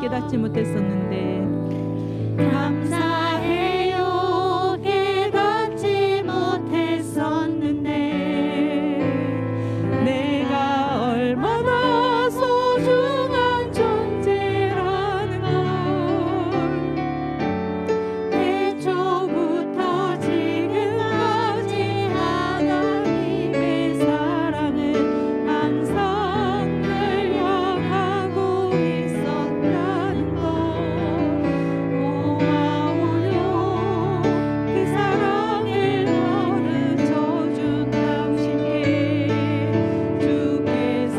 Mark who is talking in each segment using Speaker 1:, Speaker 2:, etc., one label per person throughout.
Speaker 1: 깨닫지 못했었는데
Speaker 2: 감사해요. 깨닫지 못했었는데
Speaker 1: 내가 얼마나 소중한 존재라는 걸
Speaker 2: 애초부터 지금까지 하나님의 사랑은 항상 늘려가고 있었다는 걸 고마워요. 그 사랑을 가르쳐준 당신께 주께서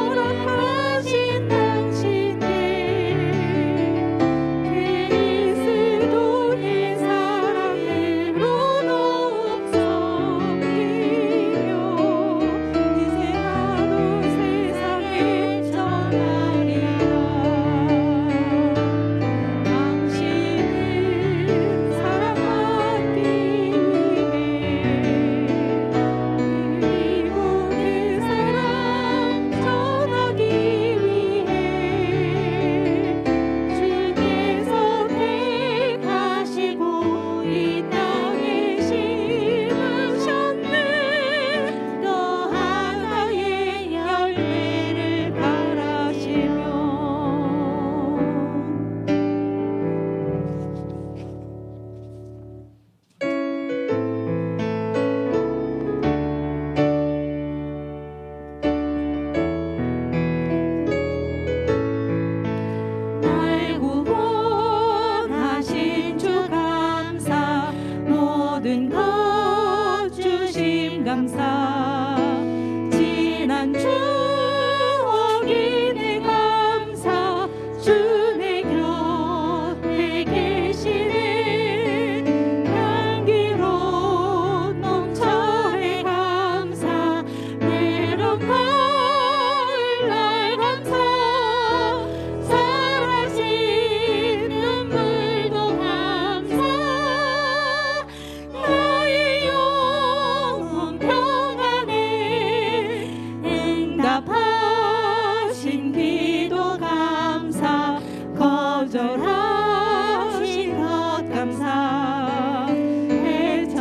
Speaker 2: 허락하신 당신께 그리스도의 사랑으로 더욱 섬기며 이제 나도 세상에 전하리라. 당신을 사랑받기 위해 그리고 그 사랑 전하기 위해 주께서 택하시고 이 땅에 심으셨네. 또 하나의 열매를 바라시며 날 구원하신 주 감사 모든 것 주심 감사 지난 추억이 내 감사 주 내 곁에 계시네. 향기로운 넘쳐의 감사 외로운 가을날 감사 사라진 눈물도 감사 나의 영혼 평안에 응답하신 기도 감사 거절하신 것 감사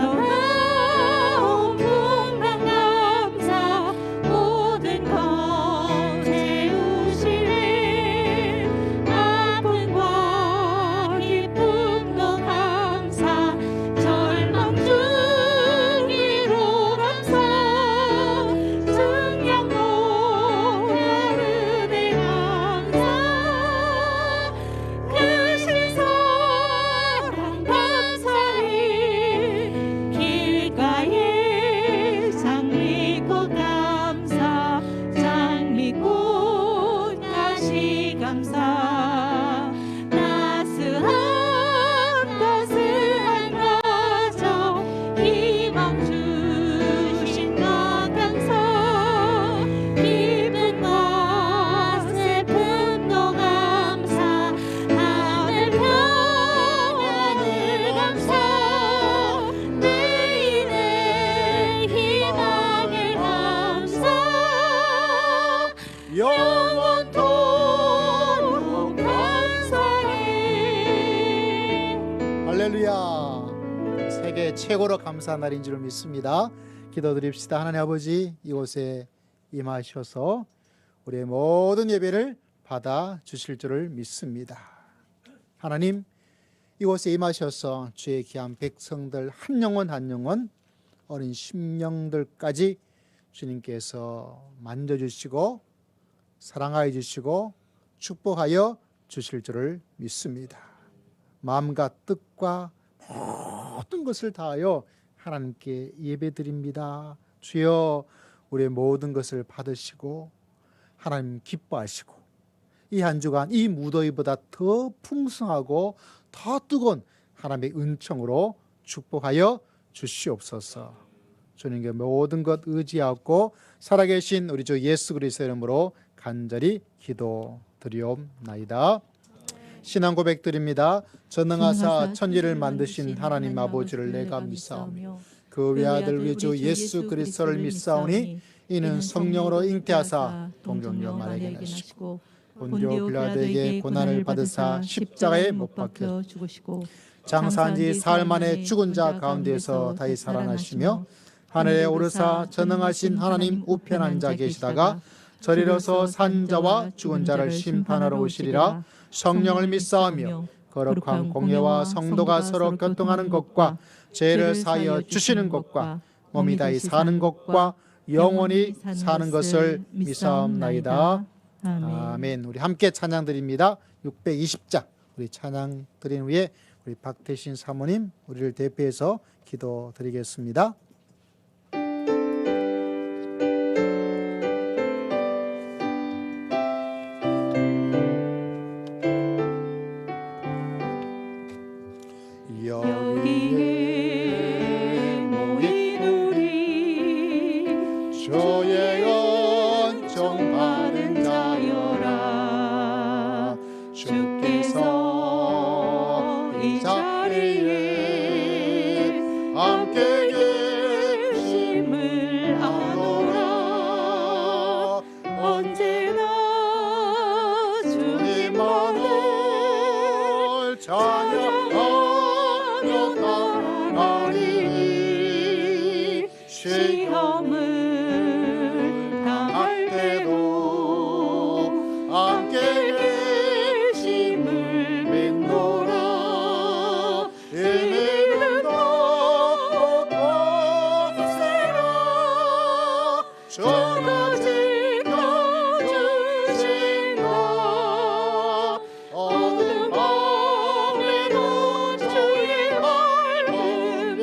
Speaker 2: 헤쳐나온 풍랑 감사 모든 것 채우시네. 아픔과 기쁨도 감사 절망 중이로 감사 증량도 가르네 감사 크신 사랑 감사해 길가에 장미꽃 감사 장미꽃 다시 감사 따스한 가정 희망 주신 것 감사 기쁨과 슬픔도 감사 하늘 평안을 감사 내일의 희망을 감사 영원토록 감사해.
Speaker 3: 할렐루야. 세계 최고로 감사한 날인 줄 믿습니다. 기도드립시다. 하나님 아버지, 이곳에 임하셔서 우리의 모든 예배를 받아 주실 줄을 믿습니다. 하나님, 이곳에 임하셔서 주의 귀한 백성들 한 영혼 한 영혼 어린 심령들까지 주님께서 만져주시고 사랑하여 주시고 축복하여 주실 줄을 믿습니다. 마음과 뜻과 모든 것을 다하여 하나님께 예배드립니다. 주여, 우리의 모든 것을 받으시고 하나님 기뻐하시고 이 한 주간 이 무더위보다 더 풍성하고 더 뜨거운 하나님의 은총으로 축복하여 주시옵소서. 주님께 모든 것 의지하고 살아계신 우리 주 예수 그리스도의 이름으로 간절히 기도드리옵나이다. 신앙 고백드립니다. 전능하사 천지를 만드신 하나님 아버지를 내가 믿사오며 그 외아들 우리 주 예수 그리스도를 믿사오니 이는 성령으로 잉태하사 동정녀 마리아에게 나시고 본디오 빌라도에게 고난을 받으사 십자가에 못 박혀
Speaker 1: 죽으시고
Speaker 3: 장사한 지 사흘 만에 죽은 자 가운데서 다시 살아나시며 하늘에 오르사 전능하신 하나님 우편 앉아 계시다가 저리로서 산 자와 죽은 자를 심판하러 오시리라. 성령을 믿사오며 거룩한 공예와 성도가 서로 교통하는 것과 죄를 사하여 주시는 것과 몸이 다시 사는 것과 영원히 사는 것을 믿사옵나이다. 아멘. 우리 함께 찬양 드립니다. 620장 우리 찬양 드린 후에 우리 박태신 사모님 우리를 대표해서 기도 드리겠습니다.
Speaker 1: 여기에 모인 우리
Speaker 3: 주의 은총 받은
Speaker 1: 자여라. 주께서 이 자리에 함께 계심을 아노라. 언제나 주님만을 찬양하며 나아가리. 시험을 당할 때도 함께 계심을 믿노라. 이는 곳곳에라 주가 지켜주신다. 어두운 밤에도 주의 말씀이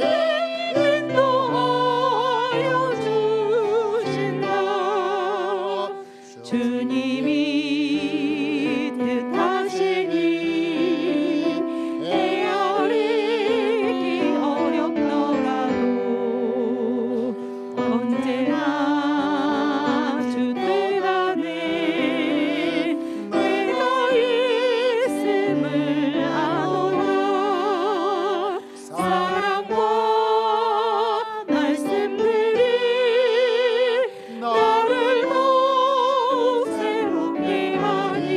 Speaker 1: 인도하여 주신다. 주님이 뜻하시니 헤아리기 어렵더라도 언제나 주 뜻 안에 내가 있음을 아노라. 사랑과 말씀들이 나를 더욱 새롭게 하니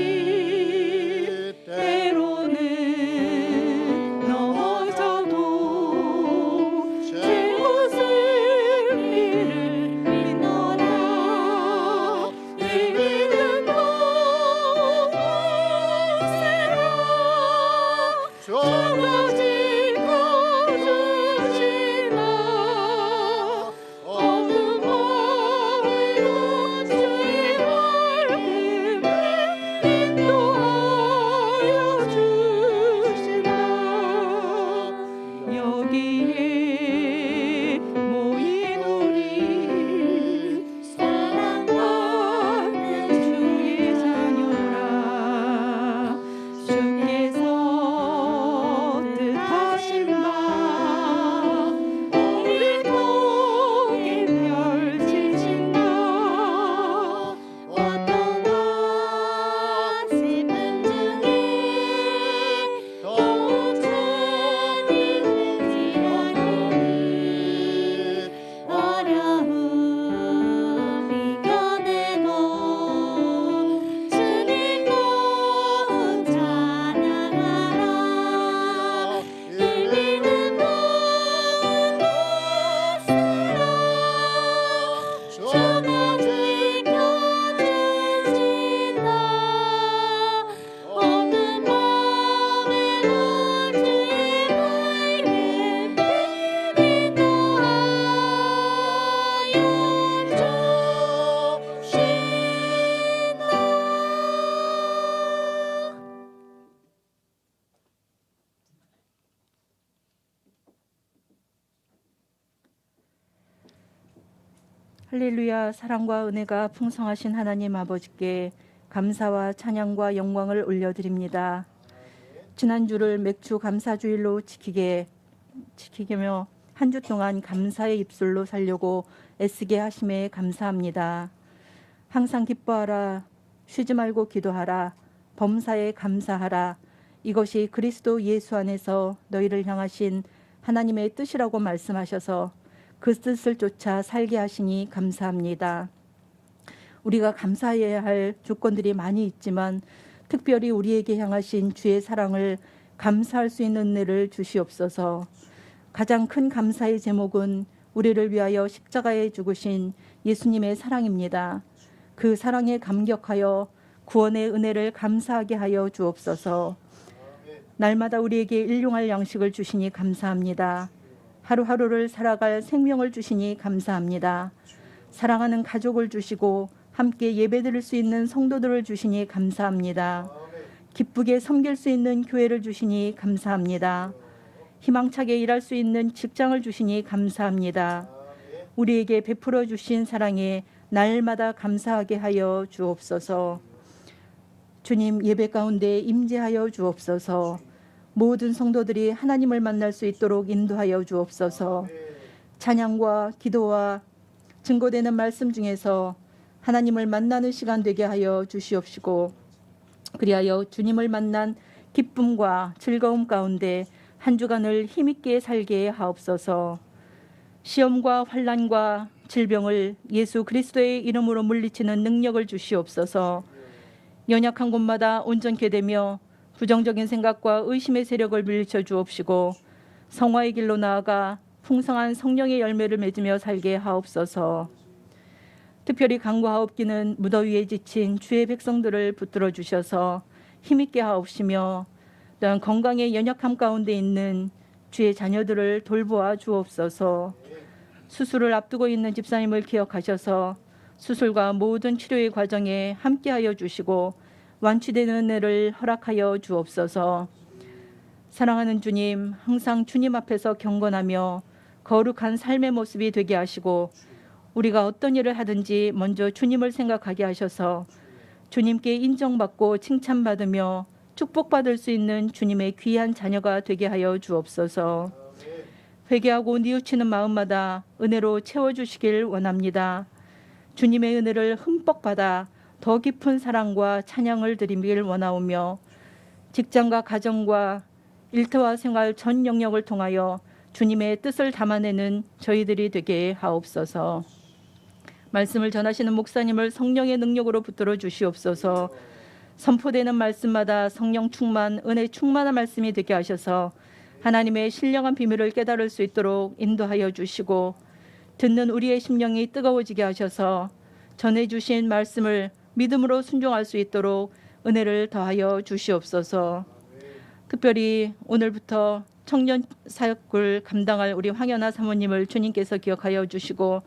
Speaker 1: 때로는 넘어져도 제 웃음기를 믿노라. 이는 곳곳에라 주가 지켜주시나. 어두운 밤에도 주의 말씀이 인도하여 주시나. 여기에 모인 우리 사랑받는 주의 자녀라. 주께서 뜻하신 바 우리 통에 펼치신다.
Speaker 2: 어떤 슬픔 중에 더욱 주님을 지어놓으니 어려움이 견뎌도 주님 더욱 찬양하라. 이는 곳곳에라 주가 지켜주신다. 어두운 밤에도 주의 말씀이 인도하여 주신다.
Speaker 1: 할렐루야. 사랑과 은혜가 풍성하신 하나님 아버지께 감사와 찬양과 영광을 올려드립니다. 지난주를 맥주 감사주일로 지키며 한 주 동안 감사의 입술로 살려고 애쓰게 하심에 감사합니다. 항상 기뻐하라. 쉬지 말고 기도하라. 범사에 감사하라. 이것이 그리스도 예수 안에서 너희를 향하신 하나님의 뜻이라고 말씀하셔서 그 뜻을 쫓아 살게 하시니 감사합니다. 우리가 감사해야 할 조건들이 많이 있지만 특별히 우리에게 향하신 주의 사랑을 감사할 수 있는 은혜를 주시옵소서. 가장 큰 감사의 제목은 우리를 위하여 십자가에 죽으신 예수님의 사랑입니다. 그 사랑에 감격하여 구원의 은혜를 감사하게 하여 주옵소서. 날마다 우리에게 일용할 양식을 주시니 감사합니다. 하루하루를 살아갈 생명을 주시니 감사합니다. 사랑하는 가족을 주시고 함께 예배드릴 수 있는 성도들을 주시니 감사합니다. 기쁘게 섬길 수 있는 교회를 주시니 감사합니다. 희망차게 일할 수 있는 직장을 주시니 감사합니다. 우리에게 베풀어 주신 사랑에 날마다 감사하게 하여 주옵소서. 주님, 예배 가운데 임재하여 주옵소서. 모든 성도들이 하나님을 만날 수 있도록 인도하여 주옵소서. 찬양과 기도와 증거되는 말씀 중에서 하나님을 만나는 시간 되게 하여 주시옵시고, 그리하여 주님을 만난 기쁨과 즐거움 가운데 한 주간을 힘있게 살게 하옵소서. 시험과 환난과 질병을 예수 그리스도의 이름으로 물리치는 능력을 주시옵소서. 연약한 곳마다 온전케 되며 부정적인 생각과 의심의 세력을 물리쳐 주옵시고, 성화의 길로 나아가 풍성한 성령의 열매를 맺으며 살게 하옵소서. 특별히 간구하옵기는 무더위에 지친 주의 백성들을 붙들어 주셔서 힘있게 하옵시며, 또한 건강의 연약함 가운데 있는 주의 자녀들을 돌보아 주옵소서. 수술을 앞두고 있는 집사님을 기억하셔서 수술과 모든 치료의 과정에 함께하여 주시고 완치되는 은혜를 허락하여 주옵소서. 사랑하는 주님, 항상 주님 앞에서 경건하며 거룩한 삶의 모습이 되게 하시고, 우리가 어떤 일을 하든지 먼저 주님을 생각하게 하셔서 주님께 인정받고 칭찬받으며 축복받을 수 있는 주님의 귀한 자녀가 되게 하여 주옵소서. 회개하고 뉘우치는 마음마다 은혜로 채워주시길 원합니다. 주님의 은혜를 흠뻑 받아 더 깊은 사랑과 찬양을 드리길 원하오며, 직장과 가정과 일터와 생활 전 영역을 통하여 주님의 뜻을 담아내는 저희들이 되게 하옵소서. 말씀을 전하시는 목사님을 성령의 능력으로 붙들어 주시옵소서. 선포되는 말씀마다 성령 충만, 은혜 충만한 말씀이 되게 하셔서 하나님의 신령한 비밀을 깨달을 수 있도록 인도하여 주시고, 듣는 우리의 심령이 뜨거워지게 하셔서 전해주신 말씀을 믿음으로 순종할 수 있도록 은혜를 더하여 주시옵소서. 특별히 오늘부터 청년 사역을 감당할 우리 황연아 사모님을 주님께서 기억하여 주시고,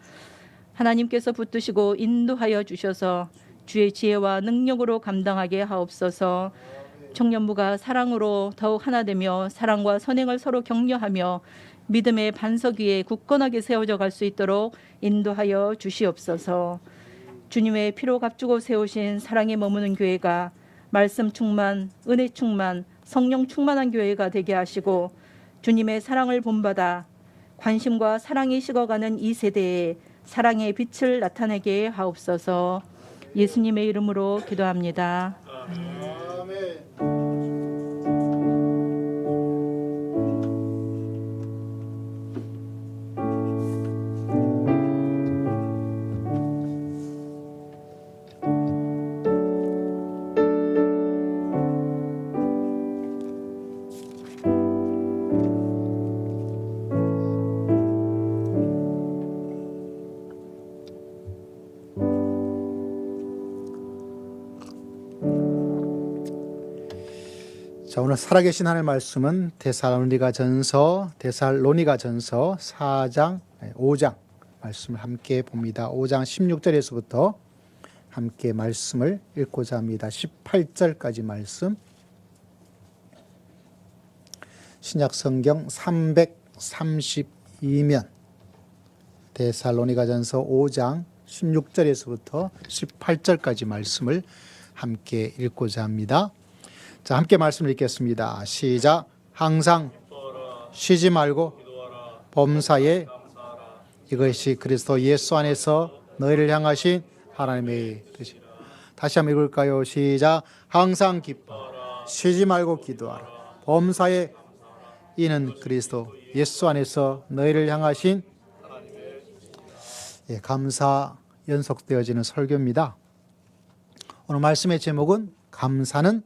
Speaker 1: 하나님께서 붙드시고 인도하여 주셔서 주의 지혜와 능력으로 감당하게 하옵소서. 청년부가 사랑으로 더욱 하나 되며 사랑과 선행을 서로 격려하며 믿음의 반석 위에 굳건하게 세워져 갈 수 있도록 인도하여 주시옵소서. 주님의 피로 값주고 세우신 사랑에 머무는 교회가 말씀 충만, 은혜 충만, 성령 충만한 교회가 되게 하시고, 주님의 사랑을 본받아 관심과 사랑이 식어가는 이 세대에 사랑의 빛을 나타내게 하옵소서. 예수님의 이름으로 기도합니다.
Speaker 3: 자, 오늘 살아계신 하나님의 말씀은 데살로니가 전서 4장 5장 말씀을 함께 봅니다. 5장 16절에서부터 함께 말씀을 읽고자 합니다. 18절까지 말씀, 신약성경 332면 데살로니가 전서 5장 16절에서부터 18절까지 말씀을 함께 읽고자 합니다. 자, 함께 말씀을 읽겠습니다. 시작. 항상 쉬지 말고 범사에 이것이 그리스도 예수 안에서 너희를 향하신 하나님의 뜻이라. 다시 한번 읽을까요? 시작. 항상 기뻐 쉬지 말고 기도하라. 범사에 이는 그리스도 예수 안에서 너희를 향하신 감사 연속되어지는 설교입니다. 오늘 말씀의 제목은 감사는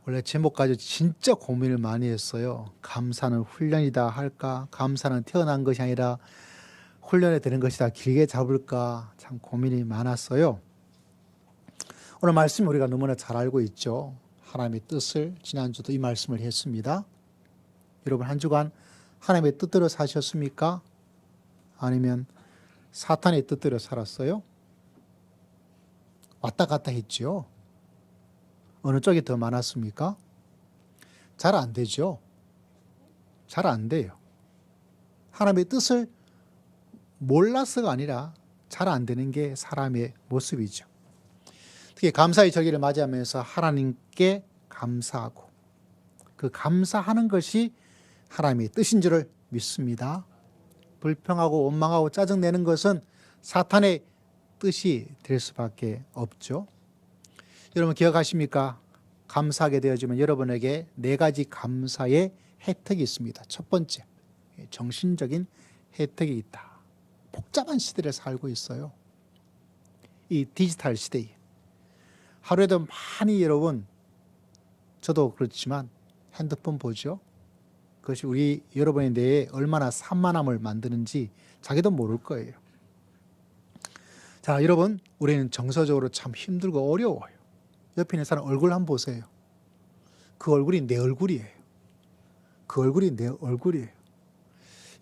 Speaker 3: 원래 제목까지 진짜 고민을 많이 했어요. 감사는 훈련이다 할까? 감사는 태어난 것이 아니라 훈련에 되는 것이다. 길게 잡을까? 참 고민이 많았어요. 오늘 말씀 우리가 너무나 잘 알고 있죠. 하나님의 뜻을 지난주도 이 말씀을 했습니다. 여러분 한 주간 하나님의 뜻대로 사셨습니까? 아니면 사탄의 뜻대로 살았어요? 왔다 갔다 했죠. 어느 쪽이 더 많았습니까? 잘 안 되죠. 잘 안 돼요. 하나님의 뜻을 몰라서가 아니라 잘 안 되는 게 사람의 모습이죠. 특히 감사의 절기를 맞이하면서 하나님께 감사하고 그 감사하는 것이 하나님의 뜻인 줄을 믿습니다. 불평하고 원망하고 짜증내는 것은 사탄의 뜻이 될 수밖에 없죠. 여러분 기억하십니까? 감사하게 되어지면 여러분에게 4가지 감사의 혜택이 있습니다. 첫 번째, 정신적인 혜택이 있다. 복잡한 시대를 살고 있어요. 이 디지털 시대에. 하루에도 많이 여러분, 저도 그렇지만 핸드폰 보죠. 그것이 우리 여러분의 뇌에 얼마나 산만함을 만드는지 자기도 모를 거예요. 자, 여러분, 우리는 정서적으로 참 힘들고 어려워요. 옆에 있는 사람 얼굴 한번 보세요. 그 얼굴이 내 얼굴이에요. 그 얼굴이 내 얼굴이에요.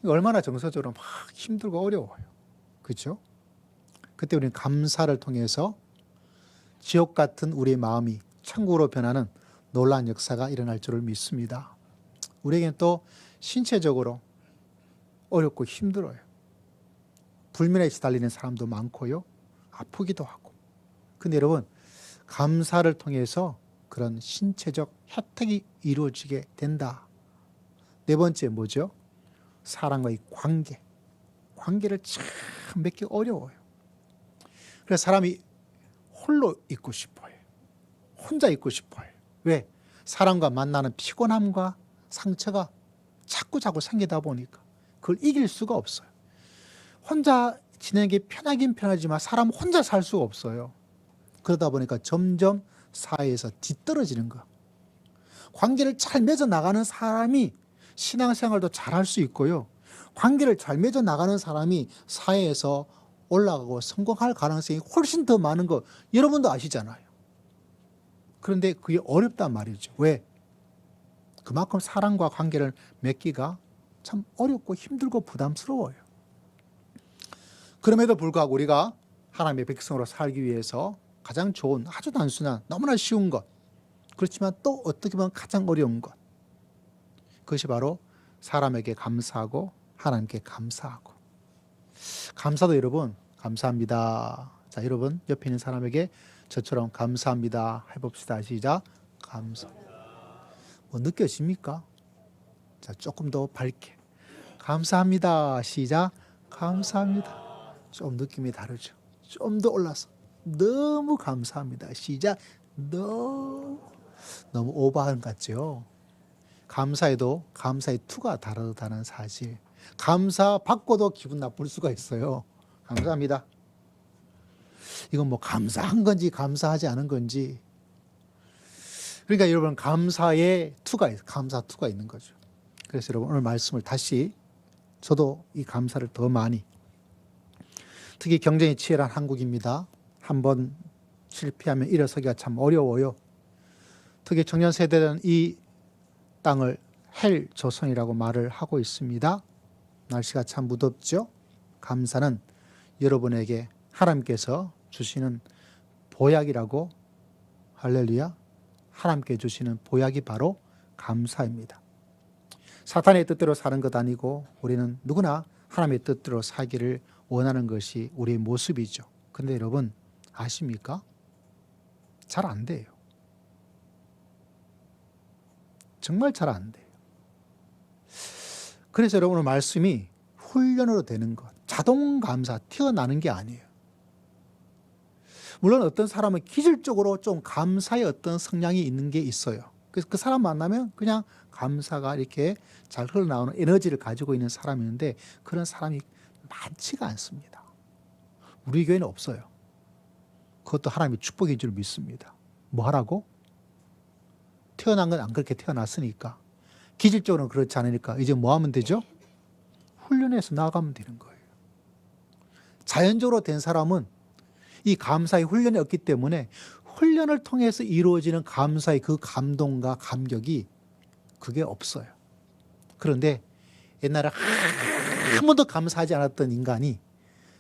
Speaker 3: 얼마나 정서적으로 막 힘들고 어려워요. 그렇죠? 그때 우리는 감사를 통해서 지옥 같은 우리의 마음이 천국으로 변하는 놀라운 역사가 일어날 줄을 믿습니다. 우리에게는 또 신체적으로 어렵고 힘들어요. 불면에 시달리는 사람도 많고요. 아프기도 하고. 근데 여러분, 감사를 통해서 그런 신체적 혜택이 이루어지게 된다. 4번째 뭐죠? 사람과의 관계. 관계를 참 맺기 어려워요. 그래서 사람이 홀로 있고 싶어요. 혼자 있고 싶어요. 왜? 사람과 만나는 피곤함과 상처가 자꾸 생기다 보니까 그걸 이길 수가 없어요. 혼자 지내는 게 편하긴 편하지만 사람 혼자 살 수가 없어요. 그러다 보니까 점점 사회에서 뒤떨어지는 거. 관계를 잘 맺어 나가는 사람이 신앙생활도 잘할 수 있고요. 관계를 잘 맺어 나가는 사람이 사회에서 올라가고 성공할 가능성이 훨씬 더 많은 거 여러분도 아시잖아요. 그런데 그게 어렵단 말이죠. 왜? 그만큼 사람과 관계를 맺기가 참 어렵고 힘들고 부담스러워요. 그럼에도 불구하고 우리가 하나님의 백성으로 살기 위해서 가장 좋은 아주 단순한 너무나 쉬운 것, 그렇지만 또 어떻게 보면 가장 어려운 것, 그것이 바로 사람에게 감사하고 하나님께 감사하고. 감사도 여러분 감사합니다. 자, 여러분 옆에 있는 사람에게 저처럼 감사합니다 해봅시다. 시작. 감사. 뭐 느껴집니까? 자, 조금 더 밝게. 감사합니다. 시작. 감사합니다. 좀 느낌이 다르죠. 좀 더 올라서. 너무 감사합니다. 시작. 너무 오버한 것 같죠. 감사에도 감사의 투가 다르다는 사실. 감사 받고도 기분 나쁠 수가 있어요. 감사합니다. 이건 뭐 감사한 건지 감사하지 않은 건지. 그러니까 여러분 감사의 투가 감사 투가 있는 거죠. 그래서 여러분 오늘 말씀을 다시 저도 이 감사를 더 많이, 특히 경쟁이 치열한 한국입니다. 한번 실패하면 일어서기가 참 어려워요. 특히 청년 세대는 이 땅을 헬 조선이라고 말을 하고 있습니다. 날씨가 참 무덥죠. 감사는 여러분에게 하나님께서 주시는 보약이라고. 할렐루야. 하나님께 주시는 보약이 바로 감사입니다. 사탄의 뜻대로 사는 것 아니고 우리는 누구나 하나님의 뜻대로 살기를 원하는 것이 우리의 모습이죠. 그런데 여러분 아십니까? 잘 안 돼요. 정말 잘 안 돼요. 그래서 여러분 오늘 말씀이 훈련으로 되는 것, 자동 감사, 튀어나는 게 아니에요. 물론 어떤 사람은 기질적으로 좀 감사의 어떤 성향이 있는 게 있어요. 그래서 그 사람 만나면 그냥 감사가 이렇게 잘 흘러나오는 에너지를 가지고 있는 사람이었는데 그런 사람이 많지가 않습니다. 우리 교회는 없어요. 그것도 하나님의 축복인 줄 믿습니다. 뭐 하라고? 태어난 건 안 그렇게 태어났으니까. 기질적으로는 그렇지 않으니까 이제 뭐 하면 되죠? 훈련해서 나아가면 되는 거예요. 자연적으로 된 사람은 이 감사의 훈련이 없기 때문에 훈련을 통해서 이루어지는 감사의 그 감동과 감격이 그게 없어요. 그런데 옛날에 한 번도 감사하지 않았던 인간이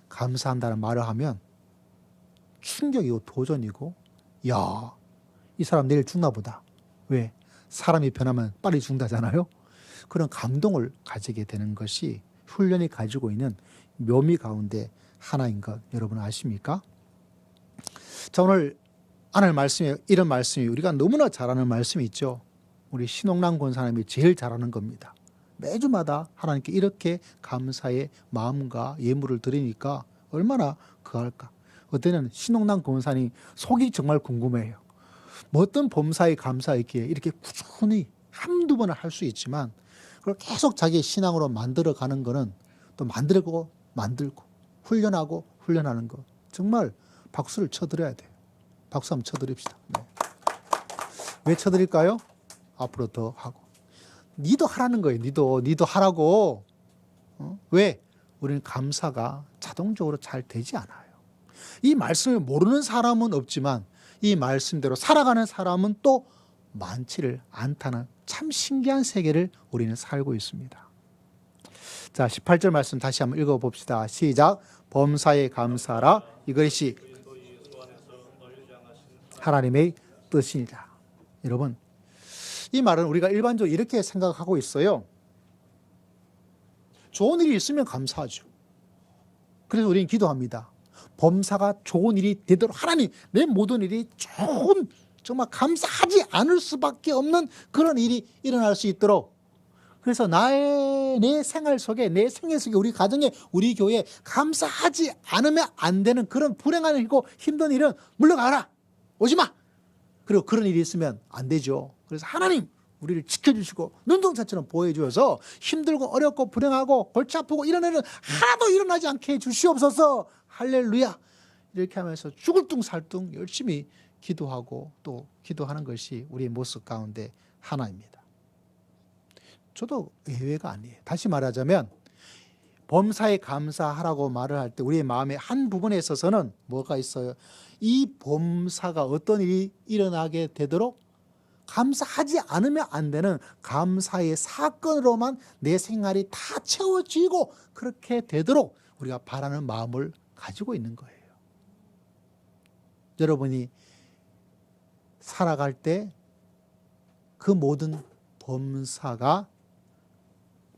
Speaker 3: 감사한다는 말을 하면 충격이고 도전이고, 야, 이 사람 내일 죽나 보다. 왜? 사람이 변하면 빨리 죽는다잖아요. 그런 감동을 가지게 되는 것이 훈련이 가지고 있는 묘미 가운데 하나인 것 여러분 아십니까? 자, 오늘 하늘 말씀에 이런 말씀이 우리가 너무나 잘 아는 말씀이 있죠. 우리 신옥란 권사님이 제일 잘하는 겁니다. 매주마다 하나님께 이렇게 감사의 마음과 예물을 드리니까 얼마나 그할까. 어때는 신옥란 권사님 속이 정말 궁금해요. 뭐 어떤 범사에 감사했기에 이렇게 꾸준히 한두 번을 할 수 있지만 그걸 계속 자기의 신앙으로 만들어가는 거는 또 만들고 훈련하고 훈련하는 거 정말 박수를 쳐드려야 돼요. 박수 한번 쳐드립시다. 네. 왜 쳐드릴까요? 앞으로 더 하고. 니도 하라는 거예요. 니도 하라고. 왜? 우리는 감사가 자동적으로 잘 되지 않아요. 이 말씀을 모르는 사람은 없지만 이 말씀대로 살아가는 사람은 또 많지를 않다는 참 신기한 세계를 우리는 살고 있습니다. 자, 18절 말씀 다시 한번 읽어봅시다. 시작. 범사에 감사하라. 이것이 하나님의 뜻이니라. 여러분, 이 말은 우리가 일반적으로 이렇게 생각하고 있어요. 좋은 일이 있으면 감사하죠. 그래서 우리는 기도합니다. 범사가 좋은 일이 되도록 하나님, 내 모든 일이 좋은, 정말 감사하지 않을 수밖에 없는 그런 일이 일어날 수 있도록. 그래서 내 생활 속에, 내 생애 속에, 우리 가정에, 우리 교회에 감사하지 않으면 안 되는 그런 불행한 일이고 힘든 일은 물러가라. 오지 마. 그리고 그런 일이 있으면 안 되죠. 그래서 하나님, 우리를 지켜주시고 눈동자처럼 보호해주셔서 힘들고 어렵고 불행하고 골치 아프고 이런 일은 하나도 일어나지 않게 해주시옵소서. 할렐루야. 이렇게 하면서 죽을 둥 살 둥 열심히 기도하고 또 기도하는 것이 우리의 모습 가운데 하나입니다. 저도 예외가 아니에요. 다시 말하자면 범사에 감사하라고 말을 할 때 우리의 마음의 한 부분에 있어서는 뭐가 있어요? 이 범사가 어떤 일이 일어나게 되도록 감사하지 않으면 안 되는 감사의 사건으로만 내 생활이 다 채워지고 그렇게 되도록 우리가 바라는 마음을 가지고 있는 거예요. 여러분이 살아갈 때 그 모든 범사가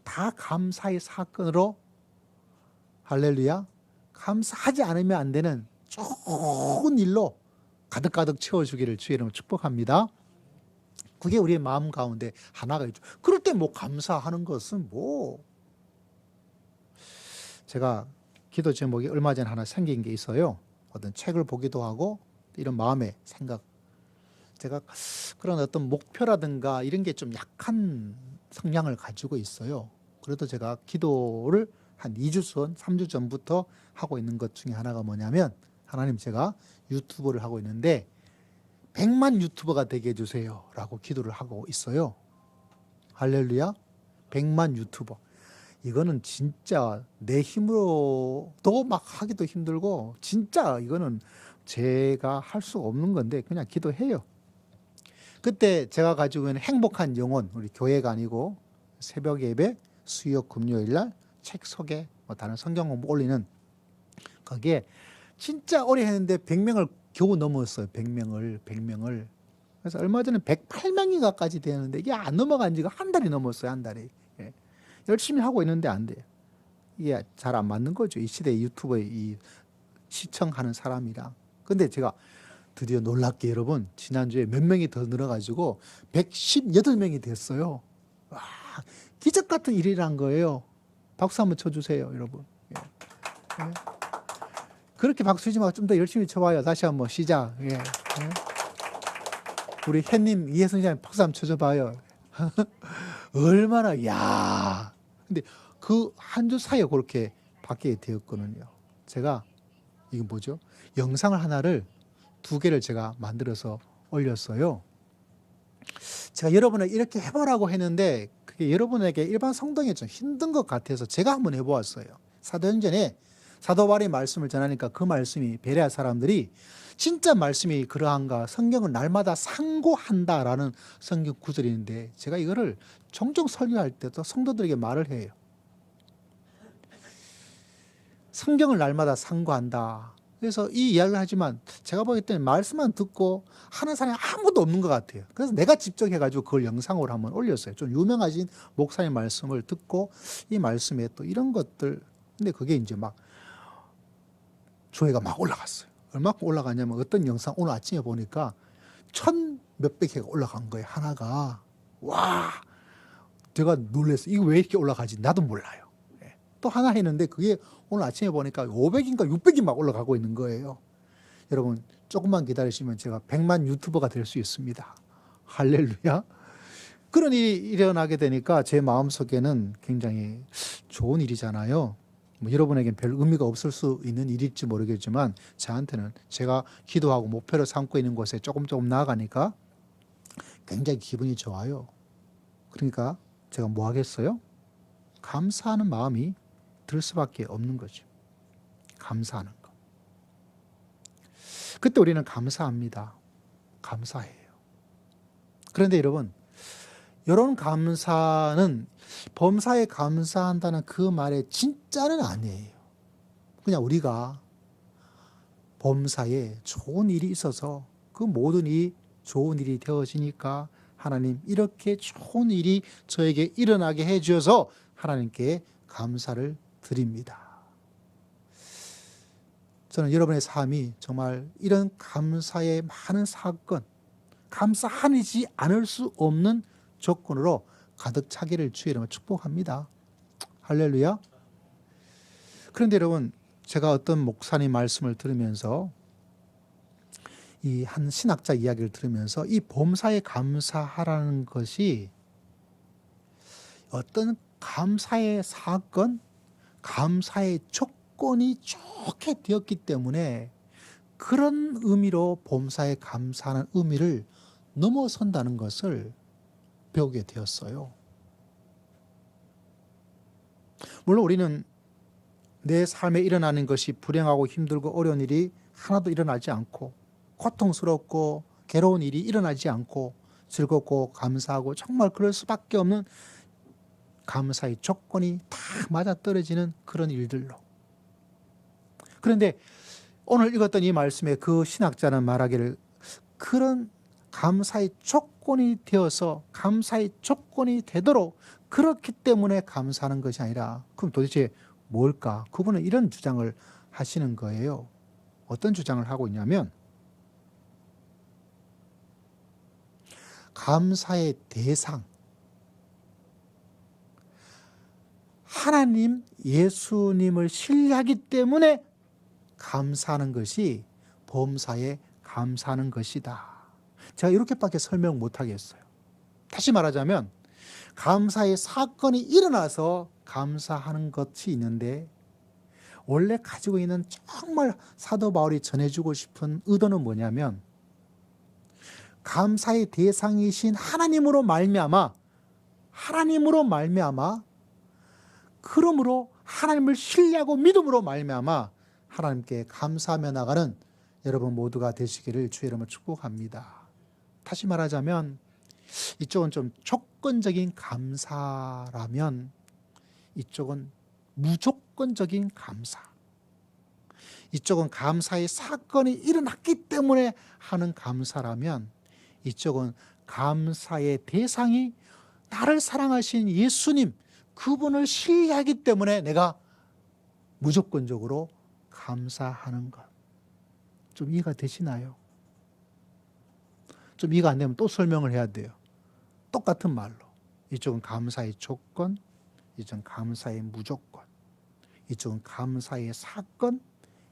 Speaker 3: 다 감사의 사건으로 할렐루야 감사하지 않으면 안 되는 좋은 일로 가득가득 채워주기를 주의 이름으로 축복합니다. 그게 우리의 마음 가운데 하나가 있죠. 그럴 때 뭐 감사하는 것은 뭐 제가 기도 제목이 얼마 전에 하나 생긴 게 있어요. 어떤 책을 보기도 하고 이런 마음의 생각. 제가 그런 어떤 목표라든가 이런 게 좀 약한 성향을 가지고 있어요. 그래도 제가 기도를 한 2주 전, 3주 전부터 하고 있는 것 중에 하나가 뭐냐면 하나님 제가 유튜브를 하고 있는데 100만 유튜버가 되게 해주세요 라고 기도를 하고 있어요. 할렐루야. 100만 유튜버. 이거는 진짜 내 힘으로도 막 하기도 힘들고 진짜 이거는 제가 할 수가 없는 건데 그냥 기도해요. 그때 제가 가지고 있는 행복한 영혼, 우리 교회가 아니고 새벽 예배, 수요 금요일 날 책 소개, 뭐 다른 성경 공부 올리는 거기에 진짜 오래 했는데 100명을 겨우 넘었어요. 100명을. 그래서 얼마 전에 108명인가까지 되는데 이게 안 넘어간 지가 한 달이 넘었어요. 한 달이. 예. 열심히 하고 있는데 안 돼요. 이게 잘 안 맞는 거죠. 이 시대의 유튜브에 이 시청하는 사람이랑. 근데 제가 드디어 놀랍게 여러분 지난주에 몇 명이 더 늘어가지고 118명이 됐어요. 와, 기적 같은 일이란 거예요. 박수 한번 쳐주세요, 여러분. 예. 예. 그렇게 박수 치지 말고 좀 더 열심히 쳐봐요. 다시 한번 시작. 예. 예. 우리 햇님 이혜성장님 박수 한번 쳐줘봐요. 얼마나 야. 근데 그 한 주 사이에 그렇게 바뀌게 되었거든요. 제가 이게 뭐죠? 영상을 하나를 2개를 제가 만들어서 올렸어요. 제가 여러분에게 이렇게 해보라고 했는데 그게 여러분에게 일반 성도에게 좀 힘든 것 같아서 제가 한번 해보았어요. 사도행전에 사도 바울의 말씀을 전하니까 그 말씀이 베레아 사람들이 진짜 말씀이 그러한가 성경을 날마다 상고한다라는 성경 구절이 있는데 제가 이거를 종종 설교할 때도 성도들에게 말을 해요. 성경을 날마다 상고한다. 그래서 이 이야기를 하지만 제가 보기 때문에 말씀만 듣고 하는 사람이 아무도 없는 것 같아요. 그래서 내가 직접 해가지고 그걸 영상으로 한번 올렸어요. 좀 유명하신 목사님 말씀을 듣고 이 말씀에 또 이런 것들. 근데 그게 이제 막 조회가 막 올라갔어요. 얼마큼 올라가냐면 어떤 영상 오늘 아침에 보니까 1,000몇백 회가 올라간 거예요. 하나가. 와, 제가 놀랐어요. 이거 왜 이렇게 올라가지? 나도 몰라요. 또 하나 했는데 그게 오늘 아침에 보니까 500인가 600이 막 올라가고 있는 거예요. 여러분 조금만 기다리시면 제가 100만 유튜버가 될 수 있습니다. 할렐루야. 그런 일이 일어나게 되니까 제 마음속에는 굉장히 좋은 일이잖아요. 뭐 여러분에겐 별 의미가 없을 수 있는 일일지 모르겠지만 저한테는 제가 기도하고 목표를 삼고 있는 곳에 조금 나아가니까 굉장히 기분이 좋아요. 그러니까 제가 뭐 하겠어요? 감사하는 마음이 들 수밖에 없는 거죠. 감사하는 거. 그때 우리는 감사합니다. 감사해요. 그런데 여러분, 이런 감사는 범사에 감사한다는 그 말의 진짜는 아니에요. 그냥 우리가 범사에 좋은 일이 있어서 그 모든 일이 좋은 일이 되어지니까 하나님 이렇게 좋은 일이 저에게 일어나게 해주셔서 하나님께 감사를 드립니다. 저는 여러분의 삶이 정말 이런 감사의 많은 사건, 감사하지 않을 수 없는 조건으로 가득 차기를 주의 이름으로 축복합니다. 할렐루야. 그런데 여러분, 제가 어떤 목사님 말씀을 들으면서 이 한 신학자 이야기를 들으면서 이 범사에 감사하라는 것이 어떤 감사의 사건, 감사의 조건이 좋게 되었기 때문에 그런 의미로 범사에 감사하는 의미를 넘어선다는 것을 배우게 되었어요. 물론 우리는 내 삶에 일어나는 것이 불행하고 힘들고 어려운 일이 하나도 일어나지 않고 고통스럽고 괴로운 일이 일어나지 않고 즐겁고 감사하고 정말 그럴 수밖에 없는 감사의 조건이 다 맞아떨어지는 그런 일들로. 그런데 오늘 읽었던 이 말씀에 그 신학자는 말하기를 그런 감사의 조건이 되어서 감사의 조건이 되도록 그렇기 때문에 감사하는 것이 아니라 그럼 도대체 뭘까? 그분은 이런 주장을 하시는 거예요. 어떤 주장을 하고 있냐면 감사의 대상, 하나님 예수님을 신뢰하기 때문에 감사하는 것이 범사에 감사하는 것이다. 제가 이렇게밖에 설명 못 하겠어요. 다시 말하자면 감사의 사건이 일어나서 감사하는 것이 있는데 원래 가지고 있는 정말 사도 바울이 전해주고 싶은 의도는 뭐냐면 감사의 대상이신 하나님으로 말미암아 그러므로 하나님을 신뢰하고 믿음으로 말미암아 하나님께 감사하며 나가는 여러분 모두가 되시기를 주의 이름으로 축복합니다. 다시 말하자면 이쪽은 좀 조건적인 감사라면 이쪽은 무조건적인 감사. 이쪽은 감사의 사건이 일어났기 때문에 하는 감사라면 이쪽은 감사의 대상이 나를 사랑하신 예수님 그분을 신뢰하기 때문에 내가 무조건적으로 감사하는 것. 좀 이해가 되시나요? 좀 이해가 안 되면 또 설명을 해야 돼요. 똑같은 말로. 이쪽은 감사의 조건, 이쪽은 감사의 무조건. 이쪽은 감사의 사건,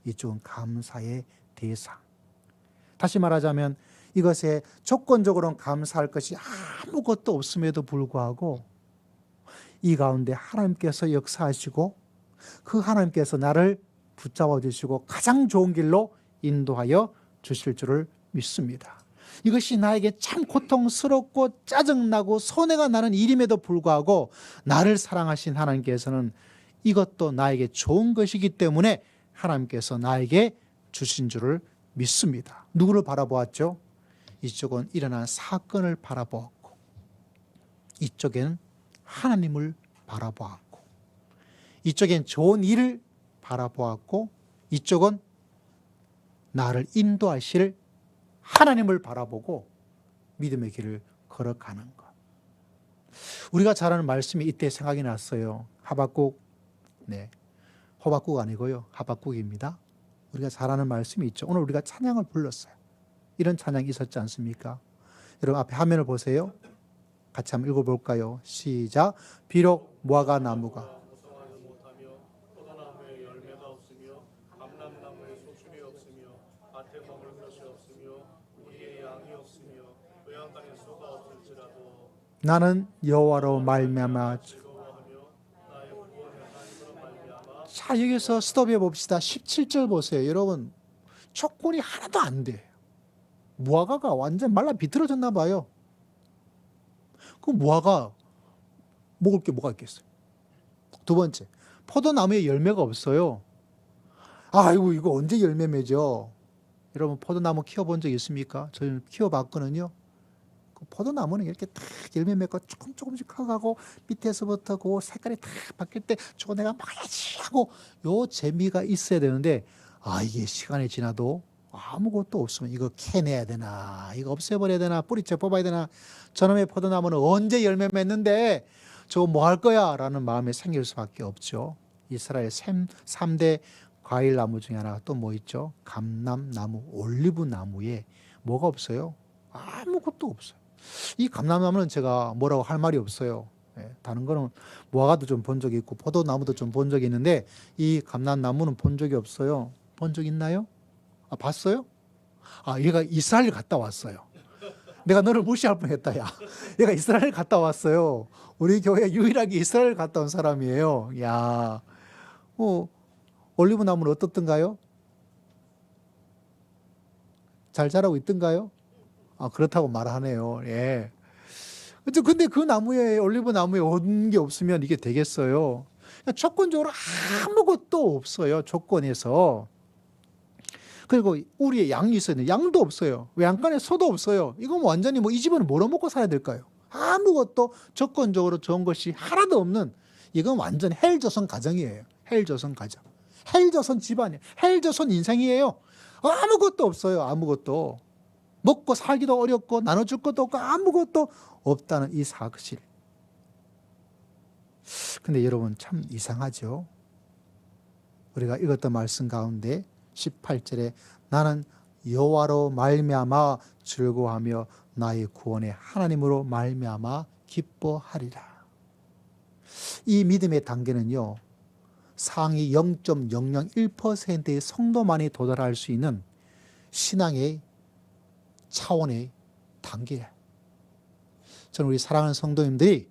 Speaker 3: 이쪽은 감사의 대상. 다시 말하자면 이것에 조건적으로는 감사할 것이 아무것도 없음에도 불구하고 이 가운데 하나님께서 역사하시고 그 하나님께서 나를 붙잡아 주시고 가장 좋은 길로 인도하여 주실 줄을 믿습니다. 이것이 나에게 참 고통스럽고 짜증나고 손해가 나는 일임에도 불구하고 나를 사랑하신 하나님께서는 이것도 나에게 좋은 것이기 때문에 하나님께서 나에게 주신 줄을 믿습니다. 누구를 바라보았죠? 이쪽은 일어난 사건을 바라보았고 이쪽엔 하나님을 바라보았고 이쪽엔 좋은 일을 바라보았고 이쪽은 나를 인도하실 하나님을 바라보고 믿음의 길을 걸어가는 것. 우리가 잘 아는 말씀이 이때 생각이 났어요. 하박국, 호박국 아니고요. 하박국입니다. 우리가 잘 아는 말씀이 있죠. 오늘 우리가 찬양을 불렀어요. 이런 찬양이 있었지 않습니까? 여러분 앞에 화면을 보세요. 같이 한번 읽어볼까요? 시작. 비록 무화과 나무가
Speaker 4: 무성하지 못하며 포도나무에 열매가 없으며 감람나무에 소출이 없으며 밭에 먹을 것이 없으며 우리의 양이 없으며 외양간에 소가 없을지라도
Speaker 3: 나는 여호와로 말미암아.
Speaker 4: 즐거워하며 나의 구원의 하나님으로 말미암아.
Speaker 3: 자, 여기서 스톱해 봅시다. 17절 보세요. 여러분 조건이 하나도 안 돼. 무화과가 완전 말라 비틀어졌나 봐요. 그 무화과 먹을 게 뭐가 있겠어요? 두 번째, 포도나무에 열매가 없어요. 아이고 이거 언제 열매 맺어? 여러분 포도나무 키워본 적 있습니까? 저는 키워봤거든요. 그 포도나무는 이렇게 딱 열매 맺고 조금씩 커가고 밑에서부터 그 색깔이 딱 바뀔 때 저거 내가 먹어야지 하고 요 재미가 있어야 되는데 이게 시간이 지나도 아무것도 없으면 이거 캐내야 되나, 이거 없애버려야 되나, 뿌리째 뽑아야 되나, 저놈의 포도나무는 언제 열매 맺는데 저거 뭐 할 거야? 라는 마음이 생길 수밖에 없죠. 이스라엘 3대 과일나무 중에 하나가 또 뭐 있죠? 감람나무, 올리브나무에 뭐가 없어요? 아무것도 없어요. 이 감람나무는 제가 뭐라고 할 말이 없어요. 다른 거는 무화과도 좀 본 적이 있고 포도나무도 좀 본 적이 있는데 이 감람나무는 본 적이 없어요. 본 적 있나요? 봤어요? 얘가 이스라엘 갔다 왔어요. 내가 너를 무시할 뻔했다. 야, 얘가 이스라엘 갔다 왔어요. 우리 교회 유일하게 이스라엘 갔다 온 사람이에요. 야, 올리브 나무는 어떻던가요? 잘 자라고 있던가요? 그렇다고 말하네요. 예. 근데 그 나무에 올리브 나무에 얻은 게 없으면 이게 되겠어요? 조건적으로 아무것도 없어요. 조건에서. 그리고 우리의 양이 있어야 돼. 양도 없어요. 외양간에 소도 없어요. 이건 완전히 이 집은 뭐로 먹고 살아야 될까요? 아무것도 조건적으로 좋은 것이 하나도 없는, 이건 완전 헬조선 가정이에요. 헬조선 가정. 헬조선 집안이에요. 헬조선 인생이에요. 아무것도 없어요. 아무것도. 먹고 살기도 어렵고 나눠줄 것도 없고 아무것도 없다는 이 사실. 근데 여러분 참 이상하죠. 우리가 읽었던 말씀 가운데 18절에 나는 여호와로 말미암아 즐거워하며 나의 구원의 하나님으로 말미암아 기뻐하리라. 이 믿음의 단계는요, 상위 0.001%의 성도만이 도달할 수 있는 신앙의 차원의 단계예요. 저는 우리 사랑하는 성도님들이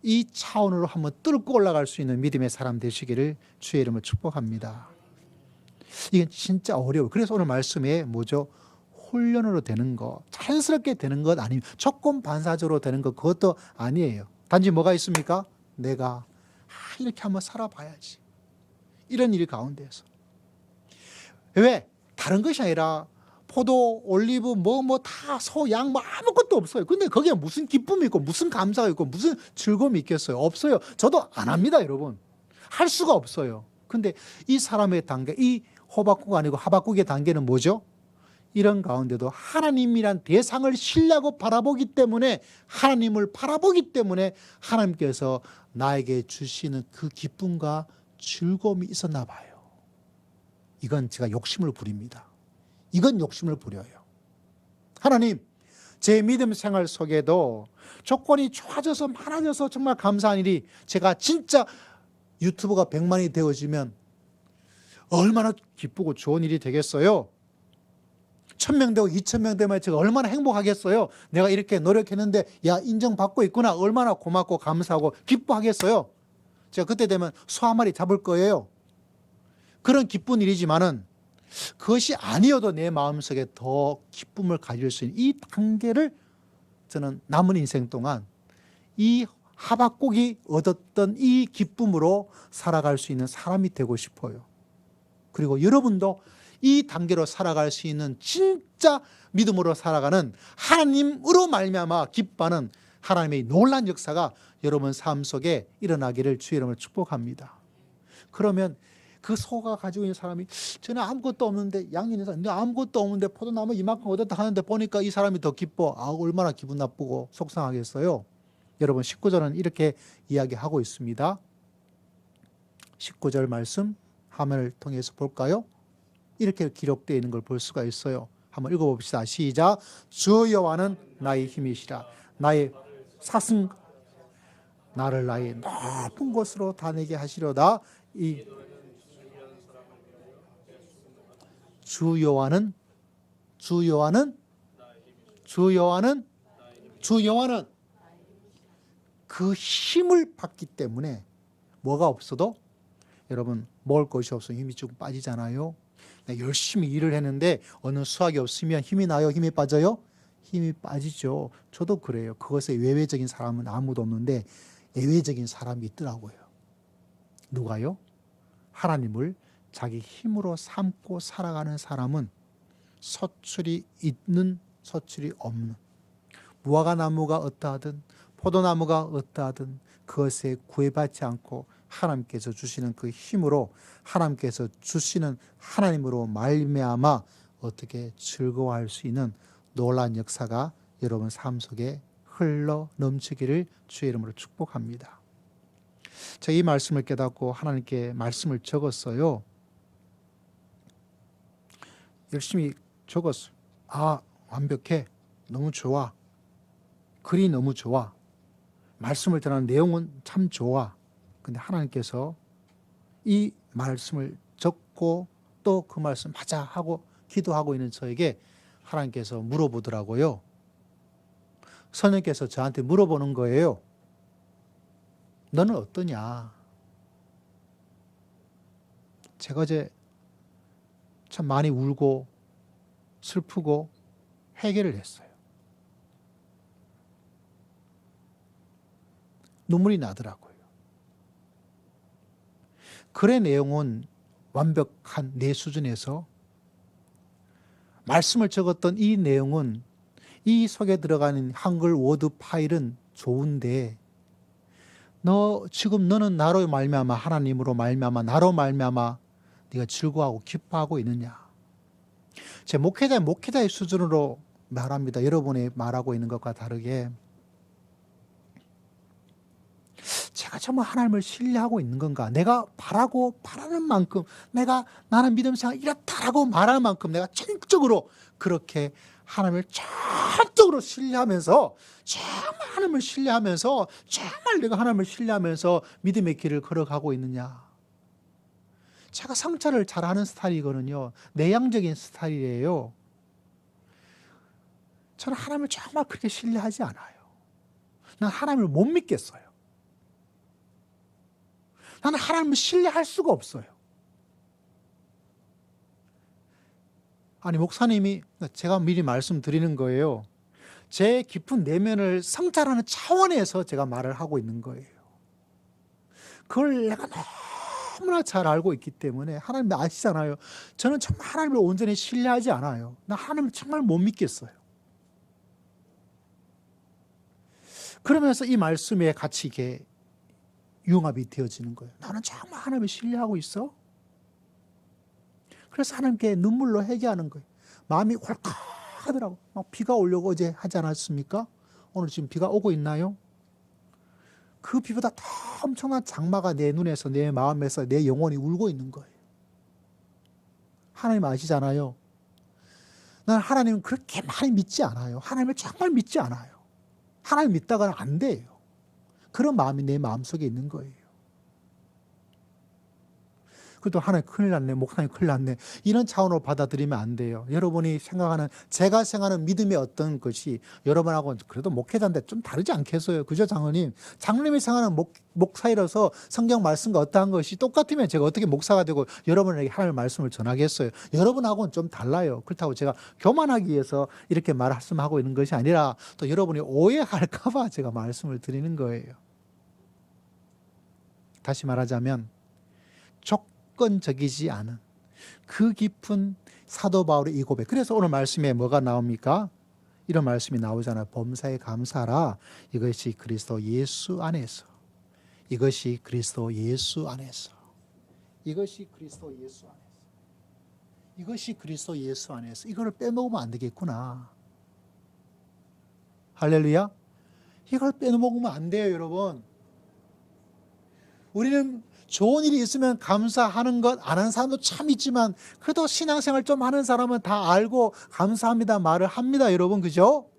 Speaker 3: 이 차원으로 한번 뚫고 올라갈 수 있는 믿음의 사람 되시기를 주의 이름으로 축복합니다. 이게 진짜 어려워요. 그래서 오늘 말씀에 뭐죠? 훈련으로 되는 거, 자연스럽게 되는 것 아니면 조건 반사적으로 되는 것, 그것도 아니에요. 단지 뭐가 있습니까? 내가 이렇게 한번 살아봐야지. 이런 일 가운데에서. 왜? 다른 것이 아니라 포도, 올리브, 다 소, 양, 아무것도 없어요. 근데 거기에 무슨 기쁨이 있고 무슨 감사가 있고 무슨 즐거움이 있겠어요? 없어요. 저도 안 합니다, 여러분. 할 수가 없어요. 근데 이 사람의 단계, 이 호박국 아니고 하박국의 단계는 뭐죠? 이런 가운데도 하나님이란 대상을 신뢰하고 바라보기 때문에, 하나님을 바라보기 때문에 하나님께서 나에게 주시는 그 기쁨과 즐거움이 있었나 봐요. 이건 제가 욕심을 부립니다. 이건 욕심을 부려요. 하나님, 제 믿음 생활 속에도 조건이 좋아져서 많아져서 정말 감사한 일이, 제가 진짜 유튜브가 100만이 되어지면 얼마나 기쁘고 좋은 일이 되겠어요. 1000명 되고 2000명 되면 제가 얼마나 행복하겠어요. 내가 이렇게 노력했는데 야 인정받고 있구나. 얼마나 고맙고 감사하고 기뻐하겠어요. 제가 그때 되면 소 한 마리 잡을 거예요. 그런 기쁜 일이지만은 그것이 아니어도 내 마음속에 더 기쁨을 가질 수 있는 이 단계를 저는 남은 인생 동안 이 하박국이 얻었던 이 기쁨으로 살아갈 수 있는 사람이 되고 싶어요. 그리고 여러분도 이 단계로 살아갈 수 있는 진짜 믿음으로 살아가는 하나님으로 말미암아 기뻐하는 하나님의 놀라운 역사가 여러분 삶 속에 일어나기를 주의 이름으로 축복합니다. 그러면 그 소가 가지고 있는 사람이 저는 아무것도 없는데 양이 있는 사람 아무것도 없는데 포도나무 이만큼 얻었다 하는데 보니까 이 사람이 더 기뻐. 아 얼마나 기분 나쁘고 속상하겠어요. 여러분 19절은 이렇게 이야기하고 있습니다. 19절 말씀 화면을 통해서 볼까요? 이렇게 기록되어 있는 걸 볼 수가 있어요. 한번 읽어봅시다. 시작. 주 여호와는 나의 힘이시라. 나의 사승 나를 나의 높은 곳으로 다니게 하시려다. 이 주 여호와는 그 힘을 받기 때문에 뭐가 없어도 여러분 먹을 것이 없으면 힘이 조금 빠지잖아요. 열심히 일을 했는데 어느 수확이 없으면 힘이 나요? 힘이 빠져요? 힘이 빠지죠. 저도 그래요. 그것에 외외적인 사람은 아무도 없는데 예외적인 사람이 있더라고요. 누가요? 하나님을 자기 힘으로 삼고 살아가는 사람은 서출이 있는 서출이 없는 무화과나무가 어떠하든 포도나무가 어떠하든 그것에 구애받지 않고 하나님께서 주시는 그 힘으로 하나님께서 주시는 하나님으로 말미암아 어떻게 즐거워할 수 있는 놀라운 역사가 여러분 삶 속에 흘러 넘치기를 주의 이름으로 축복합니다. 제가 이 말씀을 깨닫고 하나님께 말씀을 적었어요. 열심히 적었어요. 아 완벽해. 너무 좋아. 글이 너무 좋아. 말씀을 전하는 내용은 참 좋아. 근데 하나님께서 이 말씀을 적고 또 그 말씀 맞아 하고 기도하고 있는 저에게 하나님께서 물어보더라고요. 선생님께서 저한테 물어보는 거예요. 너는 어떠냐? 제가 어제 참 많이 울고 슬프고 회개를 했어요. 눈물이 나더라고요. 글의 내용은 완벽한 내 수준에서 말씀을 적었던 이 내용은 이 속에 들어가는 한글 워드 파일은 좋은데 지금 너는 나로 말미암아 하나님으로 말미암아 나로 말미암아 네가 즐거워하고 기뻐하고 있느냐. 제 목회자의 수준으로 말합니다. 여러분이 말하고 있는 것과 다르게 제가 정말 하나님을 신뢰하고 있는 건가? 내가 바라는 만큼 나는 믿음 생활 이렇다라고 말하는 만큼 내가 전적으로 그렇게 하나님을 전적으로 신뢰하면서 정말 내가 하나님을 신뢰하면서 믿음의 길을 걸어가고 있느냐? 제가 성찰을 잘하는 스타일이거든요. 내향적인 스타일이에요. 저는 하나님을 정말 그렇게 신뢰하지 않아요. 난 하나님을 못 믿겠어요. 나는 하나님을 신뢰할 수가 없어요. 아니 목사님이 제가 미리 말씀드리는 거예요. 제 깊은 내면을 성찰하는 차원에서 제가 말을 하고 있는 거예요. 그걸 내가 너무나 잘 알고 있기 때문에 하나님 아시잖아요. 저는 정말 하나님을 온전히 신뢰하지 않아요. 나 하나님을 정말 못 믿겠어요. 그러면서 이 말씀에 같이 이게 융합이 되어지는 거예요. 나는 정말 하나님을 신뢰하고 있어? 그래서 하나님께 눈물로 회개하는 거예요. 마음이 홀컥하더라고. 막 비가 오려고 어제 하지 않았습니까? 오늘 지금 비가 오고 있나요? 그 비보다 더 엄청난 장마가 내 눈에서 내 마음에서 내 영혼이 울고 있는 거예요. 하나님 아시잖아요. 난 하나님은 그렇게 많이 믿지 않아요. 하나님을 정말 믿지 않아요. 하나님 믿다가는 안 돼요. 그런 마음이 내 마음속에 있는 거예요. 그래도 하나님 큰일 났네, 목사님 큰일 났네, 이런 차원으로 받아들이면 안 돼요. 여러분이 생각하는, 제가 생각하는 믿음의 어떤 것이 여러분하고는 그래도 목회자인데 좀 다르지 않겠어요? 그죠, 장로님? 장로님이 생각하는 목사이라서 성경 말씀과 어떠한 것이 똑같으면 제가 어떻게 목사가 되고 여러분에게 하나님의 말씀을 전하겠어요? 여러분하고는 좀 달라요. 그렇다고 제가 교만하기 위해서 이렇게 말씀하고 있는 것이 아니라 또 여러분이 오해할까 봐 제가 말씀을 드리는 거예요. 다시 말하자면 조건적이지 않은 그 깊은 사도 바울의 이 고백. 그래서 오늘 말씀에 뭐가 나옵니까? 이런 말씀이 나오잖아요. 범사에 감사하라. 이것이 그리스도 예수 안에서. 이것이 그리스도 예수 안에서. 이것이 그리스도 예수 안에서. 이것이 그리스도 예수 안에서. 이거를 빼먹으면 안 되겠구나. 할렐루야. 이걸 빼먹으면 안 돼요, 여러분. 우리는 좋은 일이 있으면 감사하는 것 안 하는 사람도 참 있지만 그래도 신앙생활 좀 하는 사람은 다 알고 감사합니다 말을 합니다, 여러분. 그죠?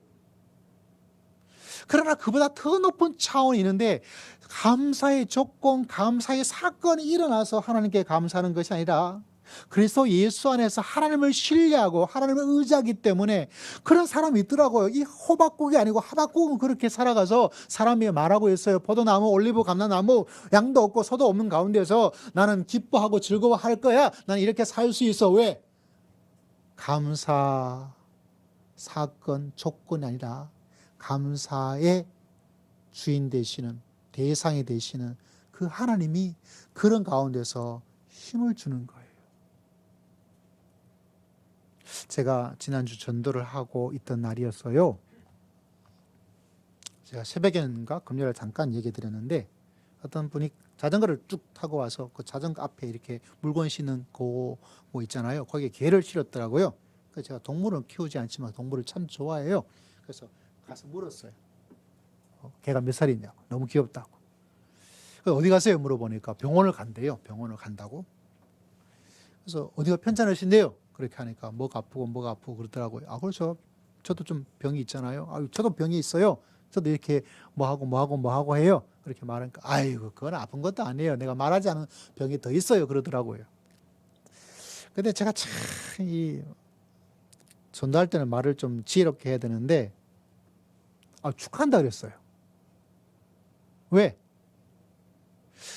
Speaker 3: 그러나 그보다 더 높은 차원이 있는데 감사의 조건, 감사의 사건이 일어나서 하나님께 감사하는 것이 아니라 그리스도 예수 안에서 하나님을 신뢰하고 하나님을 의지하기 때문에 그런 사람이 있더라고요. 이 호박국이 아니고 하박국은 그렇게 살아가서 사람이 말하고 있어요. 포도나무, 올리브, 감람나무, 양도 없고 소도 없는 가운데서 나는 기뻐하고 즐거워할 거야. 나는 이렇게 살 수 있어. 왜? 감사 사건, 조건이 아니라 감사의 주인 되시는, 대상이 되시는 그 하나님이 그런 가운데서 힘을 주는 거예요. 제가 지난주 전도를 하고 있던 날이었어요. 제가 새벽에인가 금요일에 잠깐 얘기 드렸는데 어떤 분이 자전거를 쭉 타고 와서 그 자전거 앞에 이렇게 물건 싣는 거 뭐 있잖아요. 거기에 개를 실었더라고요. 그래서 제가 동물은 키우지 않지만 동물을 참 좋아해요. 그래서 가서 물었어요. 개가 몇 살이냐고. 너무 귀엽다고. 그래서 어디 가세요? 물어보니까 병원을 간대요. 병원을 간다고. 그래서 어디가 편찮으신데요? 그렇게 하니까 뭐가 아프고 그러더라고요. 아, 그래서 저도 좀 병이 있잖아요. 아, 저도 병이 있어요. 저도 이렇게 뭐 하고 해요. 그렇게 말하니까 아이고, 그건 아픈 것도 아니에요. 내가 말하지 않은 병이 더 있어요. 그러더라고요. 근데 제가 참 이 전도할 때는 말을 좀 지혜롭게 해야 되는데 축하한다 그랬어요. 왜?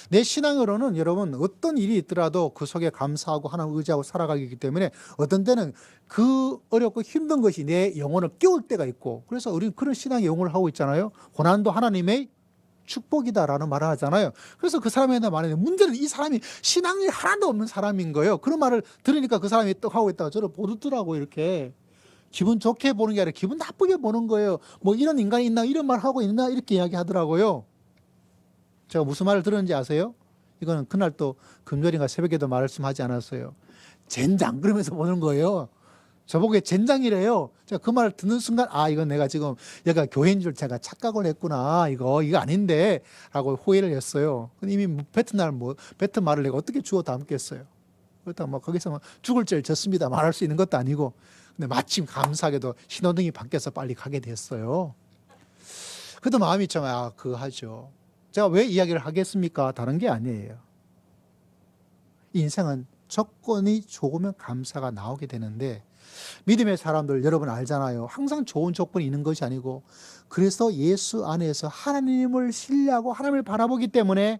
Speaker 3: 내 신앙으로는 여러분 어떤 일이 있더라도 그 속에 감사하고 하나님 의지하고 살아가기 때문에 어떤 때는 그 어렵고 힘든 것이 내 영혼을 깨울 때가 있고, 그래서 우리는 그런 신앙의 영혼을 하고 있잖아요. 고난도 하나님의 축복이다라는 말을 하잖아요. 그래서 그 사람에 대한 말인데 문제는 이 사람이 신앙이 하나도 없는 사람인 거예요. 그런 말을 들으니까 그 사람이 떡 하고 있다가 저를 보더라고요. 이렇게 기분 좋게 보는 게 아니라 기분 나쁘게 보는 거예요. 뭐 이런 인간이 있나, 이런 말 하고 있나, 이렇게 이야기하더라고요. 제가 무슨 말을 들었는지 아세요? 이거는 그날 또 금요일인가 새벽에도 말씀하지 않았어요. 젠장 그러면서 보는 거예요. 저보고 젠장이래요. 제가 그 말을 듣는 순간 이건 내가 지금 얘가 교회인 줄 제가 착각을 했구나. 이거 아닌데 라고 후회를 했어요. 이미 뱉은 말을 내가 어떻게 주워 담겠어요. 그렇다고 거기서 죽을 죄를 졌습니다 말할 수 있는 것도 아니고. 근데 마침 감사하게도 신호등이 바뀌어서 빨리 가게 됐어요. 그래도 마음이 좀 그거 하죠. 제가 왜 이야기를 하겠습니까? 다른 게 아니에요. 인생은 조건이 좋으면 감사가 나오게 되는데 믿음의 사람들 여러분 알잖아요. 항상 좋은 조건이 있는 것이 아니고 그래서 예수 안에서 하나님을 신뢰하고 하나님을 바라보기 때문에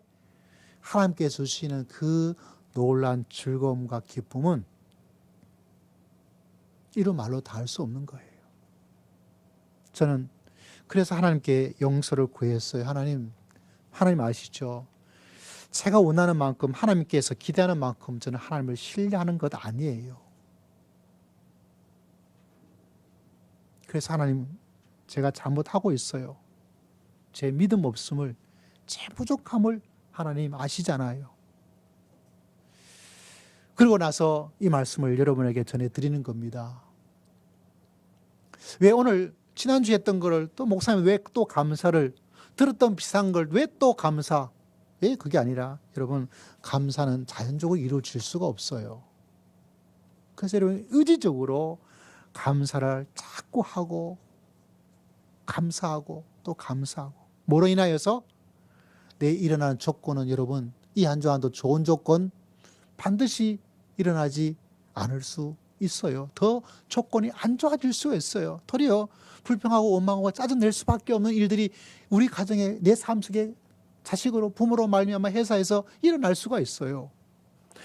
Speaker 3: 하나님께 주시는 그 놀라운 즐거움과 기쁨은 이루 말로 다 할 수 없는 거예요. 저는 그래서 하나님께 용서를 구했어요. 하나님 아시죠? 제가 원하는 만큼 하나님께서 기대하는 만큼 저는 하나님을 신뢰하는 것 아니에요. 그래서 하나님 제가 잘못하고 있어요. 제 믿음 없음을, 제 부족함을 하나님 아시잖아요. 그러고 나서 이 말씀을 여러분에게 전해드리는 겁니다. 왜 오늘 지난주에 했던 거를 또 목사님 왜 또 감사를, 들었던 비슷한 걸 왜 또 감사? 왜 그게 아니라 여러분 감사는 자연적으로 이루어질 수가 없어요. 그래서 여러분 의지적으로 감사를 자꾸 하고 감사하고 또 감사하고 뭐로 인하여서 내 일어나는 조건은 여러분 이 한 주 안도 좋은 조건, 반드시 일어나지 않을 수 있어요. 더 조건이 안 좋아질 수가 있어요. 도리어 불평하고 원망하고 짜증낼 수밖에 없는 일들이 우리 가정에, 내 삶 속에 자식으로, 부모로 말미암아 회사에서 일어날 수가 있어요.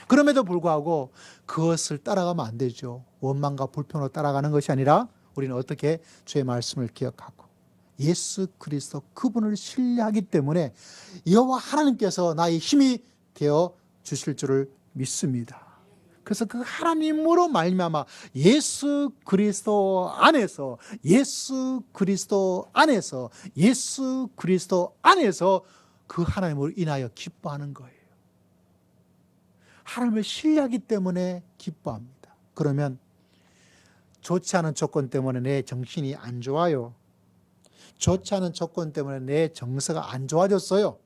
Speaker 3: 그럼에도 불구하고 그것을 따라가면 안 되죠. 원망과 불평으로 따라가는 것이 아니라 우리는 어떻게 주의 말씀을 기억하고 예수 그리스도 그분을 신뢰하기 때문에 여호와 하나님께서 나의 힘이 되어 주실 줄을 믿습니다. 그래서 그 하나님으로 말미암아 예수 그리스도 안에서 그 하나님으로 인하여 기뻐하는 거예요. 하나님을 신뢰하기 때문에 기뻐합니다. 그러면 좋지 않은 조건 때문에 내 정신이 안 좋아요. 좋지 않은 조건 때문에 내 정서가 안 좋아졌어요.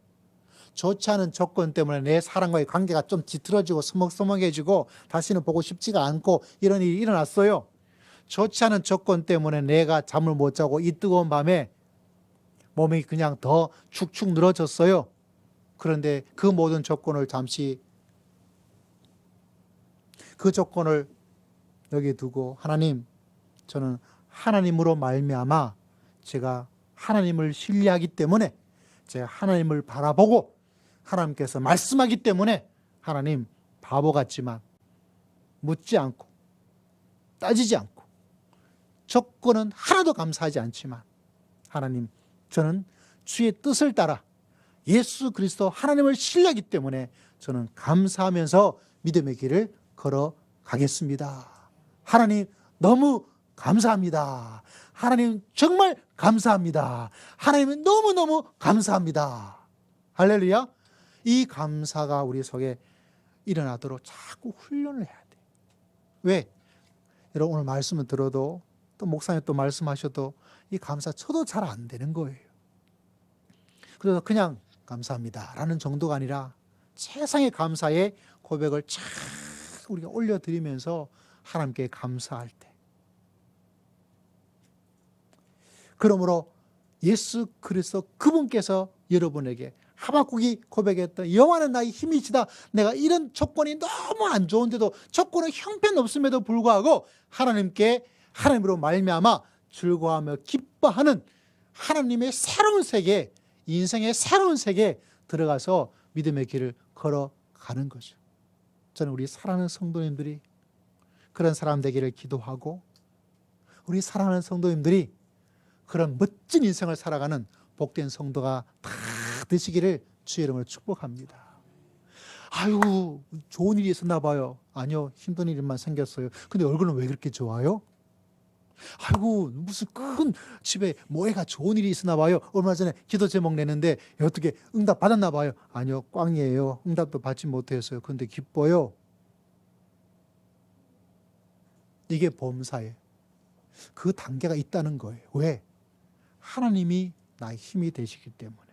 Speaker 3: 좋지 않은 조건 때문에 내 사람과의 관계가 좀 뒤틀어지고 서먹서먹해지고 다시는 보고 싶지가 않고 이런 일이 일어났어요. 좋지 않은 조건 때문에 내가 잠을 못 자고 이 뜨거운 밤에 몸이 그냥 더 축축 늘어졌어요. 그런데 그 모든 조건을 잠시, 그 조건을 여기 두고 하나님, 저는 하나님으로 말미암아 제가 하나님을 신뢰하기 때문에, 제가 하나님을 바라보고 하나님께서 말씀하기 때문에 하나님, 바보 같지만 묻지 않고 따지지 않고 조건은 하나도 감사하지 않지만 하나님, 저는 주의 뜻을 따라 예수 그리스도 하나님을 신뢰하기 때문에 저는 감사하면서 믿음의 길을 걸어가겠습니다. 하나님 너무 감사합니다. 하나님 정말 감사합니다. 하나님은 너무너무 감사합니다. 할렐루야. 이 감사가 우리 속에 일어나도록 자꾸 훈련을 해야 돼. 왜? 여러분 오늘 말씀을 들어도 또 목사님 또 말씀하셔도 이 감사 저도 잘 안 되는 거예요. 그래서 그냥 감사합니다 라는 정도가 아니라 세상의 감사의 고백을 쫙 우리가 올려드리면서 하나님께 감사할 때, 그러므로 예수 그리스도 그분께서 여러분에게 하박국이 고백했던 여호와는 나의 힘이시다. 내가 이런 조건이 너무 안 좋은데도, 조건은 형편없음에도 불구하고 하나님으로 말미암아 즐거워하며 기뻐하는 하나님의 새로운 세계, 인생의 새로운 세계에 들어가서 믿음의 길을 걸어가는 거죠. 저는 우리 사랑하는 성도님들이 그런 사람 되기를 기도하고, 우리 사랑하는 성도님들이 그런 멋진 인생을 살아가는 복된 성도가 다 되시기를 주의 이름으로 축복합니다. 아이고 좋은 일이 있었나 봐요. 아니요, 힘든 일만 생겼어요. 근데 얼굴은 왜 그렇게 좋아요? 아이고 무슨 큰 집에 뭐애가 좋은 일이 있었나 봐요. 얼마 전에 기도 제목 내는데 어떻게 응답 받았나 봐요. 아니요, 꽝이에요. 응답도 받지 못했어요. 그런데 기뻐요. 이게 범사예요. 그 단계가 있다는 거예요. 왜? 하나님이 나의 힘이 되시기 때문에.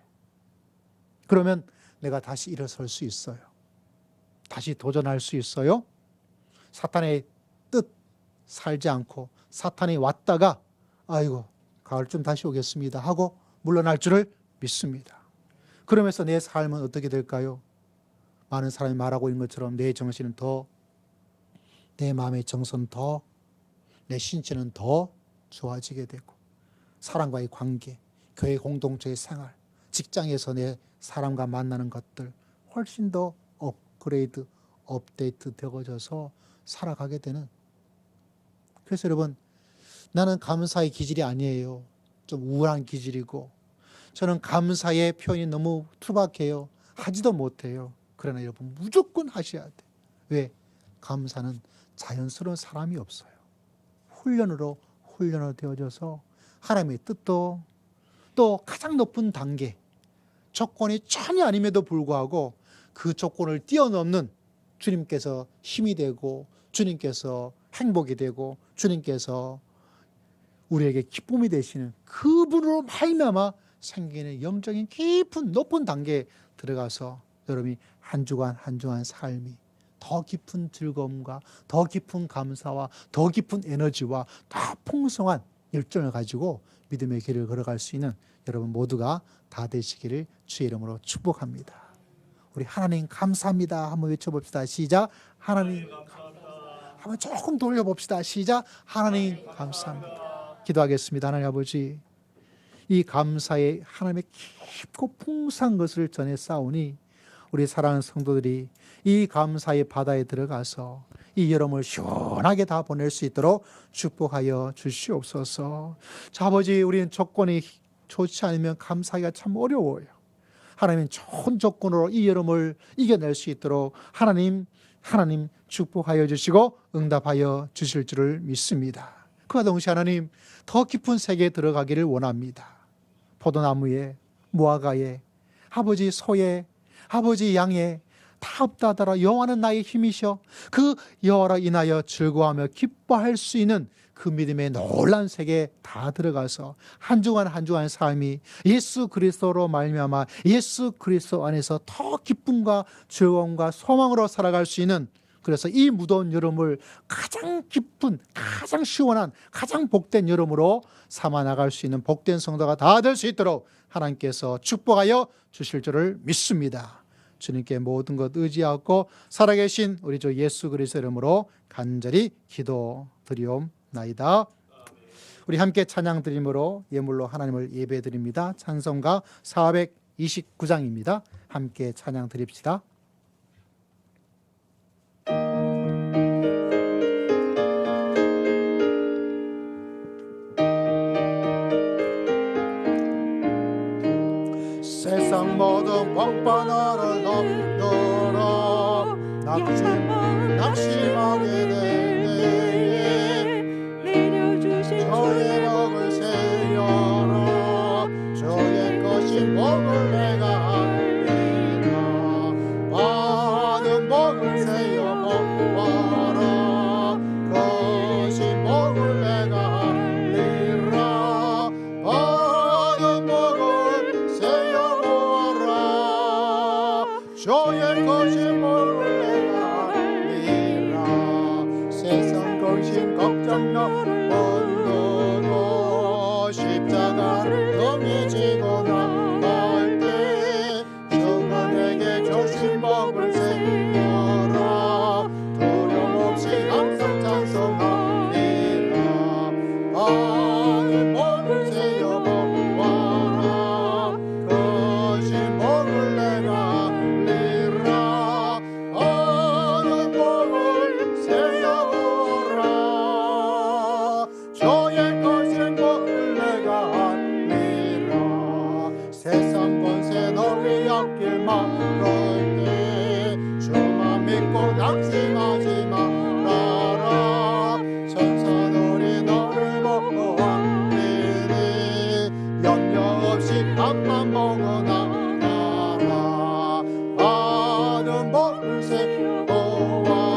Speaker 3: 그러면 내가 다시 일어설 수 있어요. 다시 도전할 수 있어요. 사탄의 뜻 살지 않고 사탄이 왔다가 아이고 가을쯤 다시 오겠습니다 하고 물러날 줄을 믿습니다. 그러면서 내 삶은 어떻게 될까요? 많은 사람이 말하고 있는 것처럼 내 정신은 더, 내 마음의 정서는 더, 내 신체는 더 좋아지게 되고, 사람과의 관계, 교회 공동체의 생활, 직장에서 내 사람과 만나는 것들 훨씬 더 업그레이드, 업데이트 되어져서 살아가게 되는. 그래서 여러분, 나는 감사의 기질이 아니에요. 좀 우울한 기질이고, 저는 감사의 표현이 너무 투박해요. 하지도 못해요. 그러나 여러분 무조건 하셔야 돼. 왜? 감사는 자연스러운 사람이 없어요. 훈련으로 되어져서 하나님의 뜻도, 또 가장 높은 단계, 조건이 전혀 아님에도 불구하고 그 조건을 뛰어넘는 주님께서 힘이 되고, 주님께서 행복이 되고, 주님께서 우리에게 기쁨이 되시는 그분으로 말미암아 생기는 영적인 깊은 높은 단계에 들어가서 여러분이 한 주간 한 주간 삶이 더 깊은 즐거움과 더 깊은 감사와 더 깊은 에너지와 더 풍성한 열정을 가지고 믿음의 길을 걸어갈 수 있는 여러분 모두가 다 되시기를 주의 이름으로 축복합니다. 우리 하나님 감사합니다 한번 외쳐봅시다. 시작. 하나님 한번 조금 돌려봅시다. 시작. 하나님 감사합니다. 기도하겠습니다. 하나님 아버지, 이 감사의 하나님의 깊고 풍성한 것을 전해 싸우니 우리 사랑하는 성도들이 이 감사의 바다에 들어가서 이 여름을 시원하게 다 보낼 수 있도록 축복하여 주시옵소서. 자, 아버지, 우리는 조건이 좋지 않으면 감사하기가 참 어려워요. 하나님 좋은 조건으로 이 여름을 이겨낼 수 있도록 하나님 축복하여 주시고 응답하여 주실 줄을 믿습니다. 그와 동시에 하나님 더 깊은 세계에 들어가기를 원합니다. 포도나무에, 무화과에, 아버지 소에, 아버지 양에 다 없다 하더라 여호와는 나의 힘이셔. 그 여호와로 인하여 즐거워하며 기뻐할 수 있는 그 믿음의 놀라운 세계에 다 들어가서 한 주간 한 주간 삶이 예수 그리스도로 말미암아 예수 그리스도 안에서 더 기쁨과 즐거움과 소망으로 살아갈 수 있는, 그래서 이 무더운 여름을 가장 기쁜, 가장 시원한, 가장 복된 여름으로 삼아 나갈 수 있는 복된 성도가 다 될 수 있도록 하나님께서 축복하여 주실 줄을 믿습니다. 주님께 모든 것 의지하고 살아계신 우리 주 예수 그리스도 이름으로 간절히 기도드리옵나이다. 우리 함께 찬양 드림으로 예물로 하나님을 예배드립니다. 찬송가 429장입니다. 함께 찬양 드립시다. 세상 모든 벅바다를 넘들어 낙심하게 되네.
Speaker 2: 내려주신
Speaker 3: 저의 먹을 세여라. 저의 것인 복을 내가 알리라. 받은 복을 세여 보아라. 것인 복을 내가 알리라. 받은 복을 세여 보아라. 저의 것인 복을 내가 알리라. 세상 것인 걱정나 번거로 십자가를 등에 지고 나갈 때 주가 내게 주신 복을 세워라. 두려움 없이 항상 찬송하리라. 받은 복을 세어 보아라. 거신 복을 내가 알리라. 받은 복을 세어 보아라. 저의 것인 복을 내가 알리라. 세상 권세 너희 앞길 막을 때 주만 믿고 낙심하지 말아라. 천사들이 너를 보호하리니 염려 없이 앞만 보고 나가라. 받은 복을 세워라.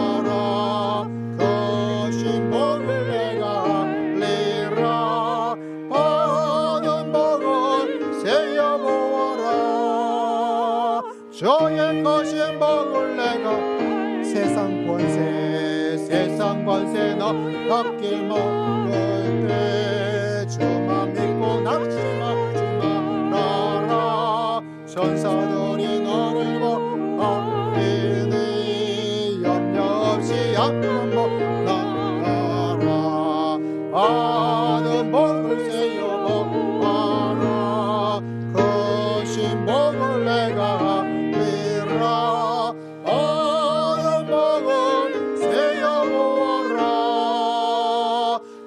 Speaker 3: 거신 복을 내가 알리라. 받은 복을 세어보아라. 저의 것인 복을 내가 세상 권세 너 앞길 먹을 때 주만 믿고 낙심하지 말아라. 천사들이 너를 보호하리니 염려 없이 앞만 보고 나가라. 받은 복을 세어보아라. 거신 복을 내가 알리라. 받은 복을 세어보아라.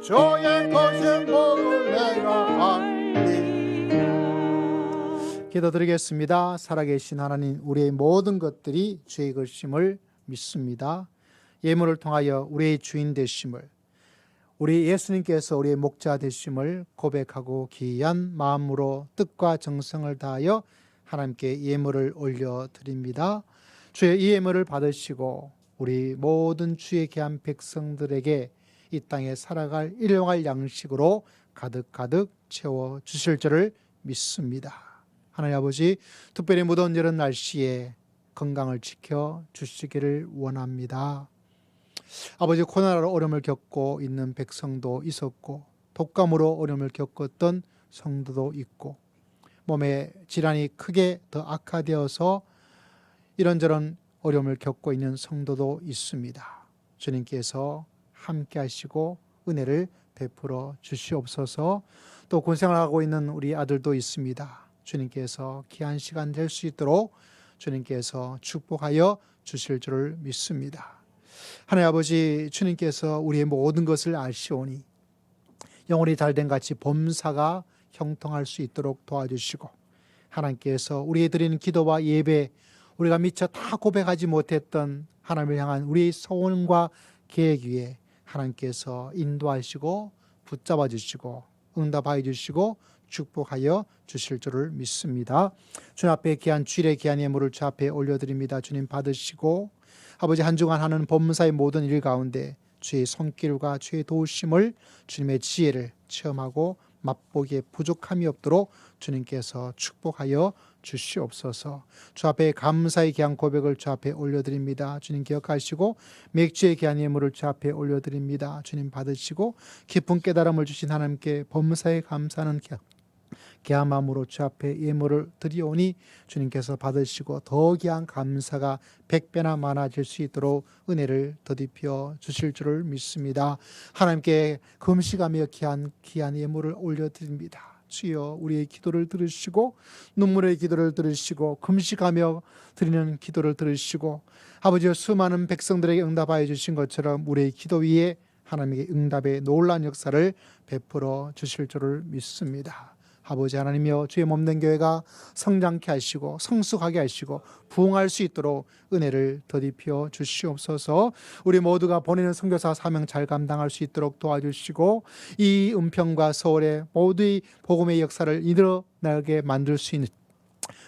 Speaker 3: 저의 것인 복을 내가 알리라. 기도드리겠습니다. 살아계신 하나님, 우리의 모든 것들이 주의 것임을 믿습니다. 예물을 통하여 우리의 주인 되심을, 우리 예수님께서 우리의 목자 되심을 고백하고 귀한 마음으로 뜻과 정성을 다하여 하나님께 예물을 올려드립니다. 주의 이 예물을 받으시고 우리 모든 주의 귀한 백성들에게 이 땅에 살아갈 일용할 양식으로 가득가득 채워주실 줄을 믿습니다. 하나님 아버지, 특별히 무더운 여름 날씨에 건강을 지켜주시기를 원합니다. 아버지, 코로나로 어려움을 겪고 있는 백성도 있었고 독감으로 어려움을 겪었던 성도도 있고 몸의 질환이 크게 더 악화되어서 이런저런 어려움을 겪고 있는 성도도 있습니다. 주님께서 함께 하시고 은혜를 베풀어 주시옵소서. 또 군생활하고 있는 우리 아들도 있습니다. 주님께서 귀한 시간 될 수 있도록 주님께서 축복하여 주실 줄을 믿습니다. 하나님 아버지, 주님께서 우리의 모든 것을 아시오니 영혼이 잘된 같이 범사가 형통할 수 있도록 도와주시고, 하나님께서 우리의 드리는 기도와 예배, 우리가 미처 다 고백하지 못했던 하나님을 향한 우리의 소원과 계획 위에 하나님께서 인도하시고 붙잡아 주시고 응답하여 주시고 축복하여 주실 줄을 믿습니다. 주님 앞에 귀한 주일의 귀한 예물을 주 앞에 올려드립니다. 주님 받으시고, 아버지 한 주간 하는 법문사의 모든 일 가운데 주의 손길과 주의 도우심을, 주님의 지혜를 체험하고 맛보기에 부족함이 없도록 주님께서 축복하여 주시옵소서. 주 앞에 감사의 귀한 고백을 주 앞에 올려드립니다. 주님 기억하시고, 맥주의 귀한 예물을 주 앞에 올려드립니다. 주님 받으시고, 깊은 깨달음을 주신 하나님께 법문사에 감사하는 귀한 마음으로 주 앞에 예물을 드리오니 주님께서 받으시고 더 귀한 감사가 100배나 많아질 수 있도록 은혜를 더디펴 주실 줄을 믿습니다. 하나님께 금식하며 귀한 예물을 올려드립니다. 주여, 우리의 기도를 들으시고 눈물의 기도를 들으시고 금식하며 드리는 기도를 들으시고, 아버지여, 수많은 백성들에게 응답하여 주신 것처럼 우리의 기도 위에 하나님의 응답의 놀라운 역사를 베풀어 주실 줄을 믿습니다. 아버지 하나님이여, 주의 몸된 교회가 성장케 하시고 성숙하게 하시고 부흥할 수 있도록 은혜를 더디펴 주시옵소서. 우리 모두가 보내는 선교사 사명 잘 감당할 수 있도록 도와주시고, 이 은평과 서울의 모두의 복음의 역사를 일어나게 만들 수 있는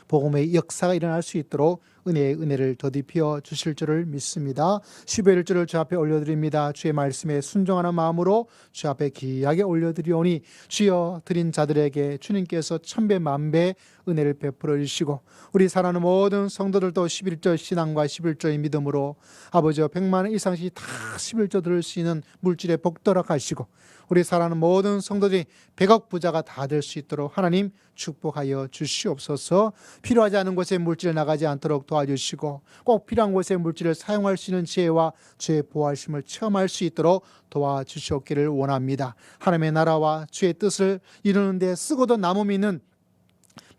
Speaker 3: 복음의 역사가 일어날 수 있도록 은혜를 더디펴 주실 줄을 믿습니다. 11일주를 주 앞에 올려드립니다. 주의 말씀에 순종하는 마음으로 주 앞에 귀하게 올려드리오니, 주여, 드린 자들에게 주님께서 천배 만배 은혜를 베풀어 주시고, 우리 사랑하는 모든 성도들도 11조 신앙과 11조의 믿음으로 아버지와 100만 원 이상씩 다 11조 들을 수 있는 물질에 복더락 하시고, 우리 사랑하는 모든 성도들이 100억 부자가 다 될 수 있도록 하나님 축복하여 주시옵소서. 필요하지 않은 곳에 물질 나가지 않도록 도와주시고, 꼭 필요한 곳에 물질을 사용할 수 있는 지혜와 주의 보호하심을 체험할 수 있도록 도와주시옵기를 원합니다. 하나님의 나라와 주의 뜻을 이루는 데 쓰고도 남음이 있는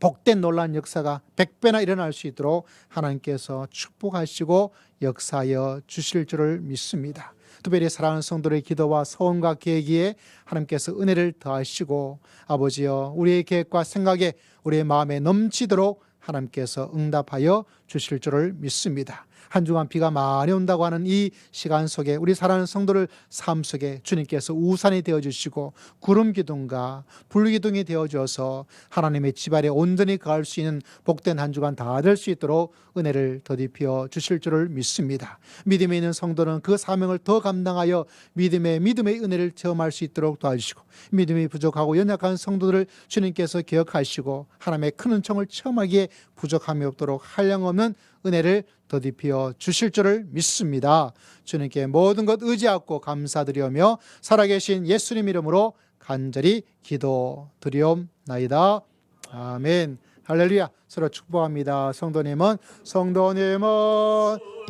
Speaker 3: 복된 놀라운 역사가 100배나 일어날 수 있도록 하나님께서 축복하시고 역사하여 주실 줄을 믿습니다. 특별히 사랑하는 성도들의 기도와 소원과 계획에 하나님께서 은혜를 더하시고, 아버지여, 우리의 계획과 생각에 우리의 마음에 넘치도록 하나님께서 응답하여 주실 줄을 믿습니다. 한 주간 비가 많이 온다고 하는 이 시간 속에 우리 사랑하는 성도들 삶 속에 주님께서 우산이 되어주시고 구름 기둥과 불 기둥이 되어주어서 하나님의 집 아래 온전히 거할 수 있는 복된 한 주간 다 될 수 있도록 은혜를 더디펴 주실 줄을 믿습니다. 믿음에 있는 성도는 그 사명을 더 감당하여 믿음의 은혜를 체험할 수 있도록 도와주시고, 믿음이 부족하고 연약한 성도들을 주님께서 기억하시고 하나님의 큰 은총을 체험하기에 부족함이 없도록 한량없는 은혜를 더디피어 주실 줄을 믿습니다. 주님께 모든 것 의지하고 감사드리오며 살아계신 예수님 이름으로 간절히 기도드리옵나이다. 아멘. 할렐루야. 서로 축복합니다. 성도님은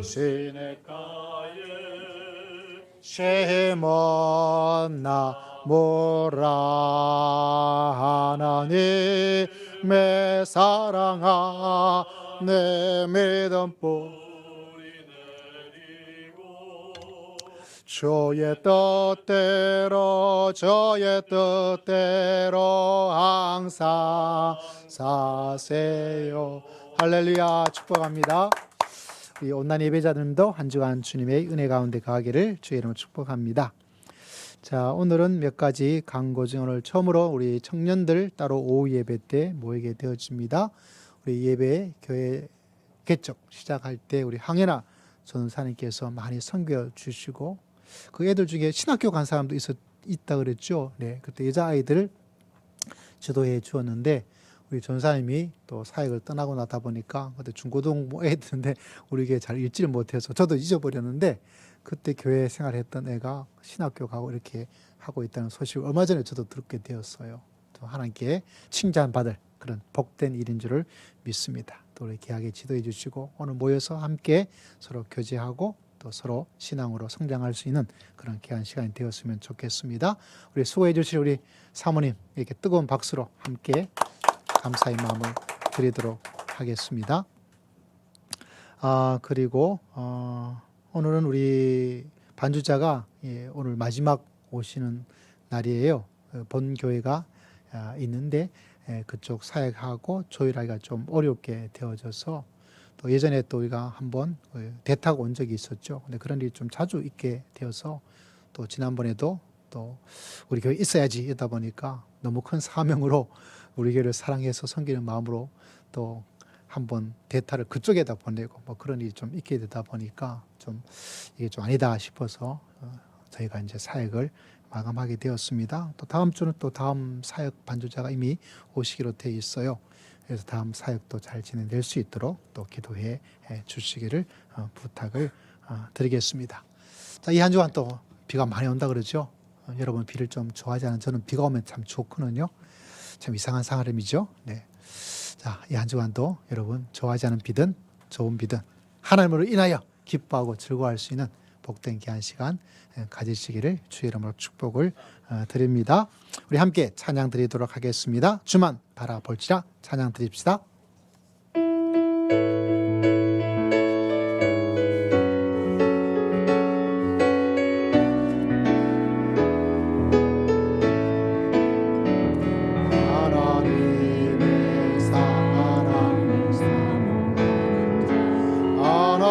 Speaker 3: 시냇가에 쉐먼 나무라 하나님의 사랑아 내 믿음 뿌리 내리고 주의 뜻대로 항상 사세요. 할렐루야. 축복합니다. 우리 온난 예배자들도 한 주간 주님의 은혜 가운데 가기를 주의 이름으로 축복합니다. 자, 오늘은 몇 가지 광고 중 오늘 처음으로 우리 청년들 따로 오후 예배 때 모이게 되어집니다. 우리 예배 교회 개척 시작할 때 우리 황현아 전사님께서 많이 섬겨 주시고, 그 애들 중에 신학교 간 사람도 있다 그랬죠. 네, 그때 여자 아이들을 지도해 주었는데 우리 전사님이 또 사역을 떠나고 나다 보니까 그때 중고등부 애들인데 우리 교회 잘 읽지를 못해서 저도 잊어버렸는데, 그때 교회 생활했던 애가 신학교 가고 이렇게 하고 있다는 소식을 얼마 전에 저도 듣게 되었어요. 또 하나님께 칭찬받을 그런 복된 일인 줄을 믿습니다. 또 우리 귀하게 지도해 주시고 오늘 모여서 함께 서로 교제하고 또 서로 신앙으로 성장할 수 있는 그런 귀한 시간이 되었으면 좋겠습니다. 우리 수고해 주실 우리 사모님 이렇게 뜨거운 박수로 함께 감사의 마음을 드리도록 하겠습니다. 그리고 오늘은 우리 반주자가 오늘 마지막 오시는 날이에요. 본 교회가 있는데 그쪽 사역하고 조율하기가 좀 어렵게 되어져서 또 예전에 또 우리가 한번 대타고 온 적이 있었죠. 근데 그런 일이 좀 자주 있게 되어서 또 지난번에도 또 우리 교회 있어야지 이러다 보니까 너무 큰 사명으로 우리 교회를 사랑해서 섬기는 마음으로 또 한번 대타를 그쪽에다 보내고 뭐 그런 일이 좀 있게 되다 보니까 좀 이게 좀 아니다 싶어서 저희가 이제 사역을 마감하게 되었습니다. 또 다음 주는 또 다음 사역 반주자가 이미 오시기로 되어 있어요. 그래서 다음 사역도 잘 진행될 수 있도록 또 기도해 주시기를 부탁을 드리겠습니다. 자, 이 한 주간 또 비가 많이 온다 그러죠. 여러분 비를 좀 좋아하지 않은 저는 비가 오면 참 좋거든요. 참 이상한 사람이죠. 네. 자, 이 한 주간도 여러분 좋아하지 않은 비든 좋은 비든 하나님으로 인하여 기뻐하고 즐거워할 수 있는 복된 귀한 시간 가지시기를 주의 이름으로 축복을 드립니다. 우리 함께 찬양 드리도록 하겠습니다. 주만 바라볼지라 찬양 드립시다.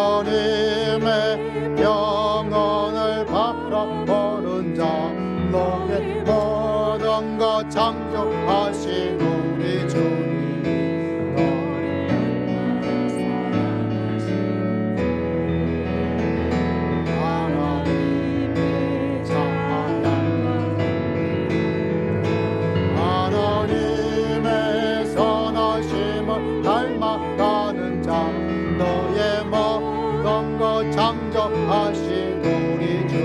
Speaker 2: 하나님의 영원을 바라보는 자 너의 모든 것 창조하신 우리 주님 하나님의 찬양 하나님의 선하심을 닮아가는 자 너의 모든 것 창조하신 우리 주님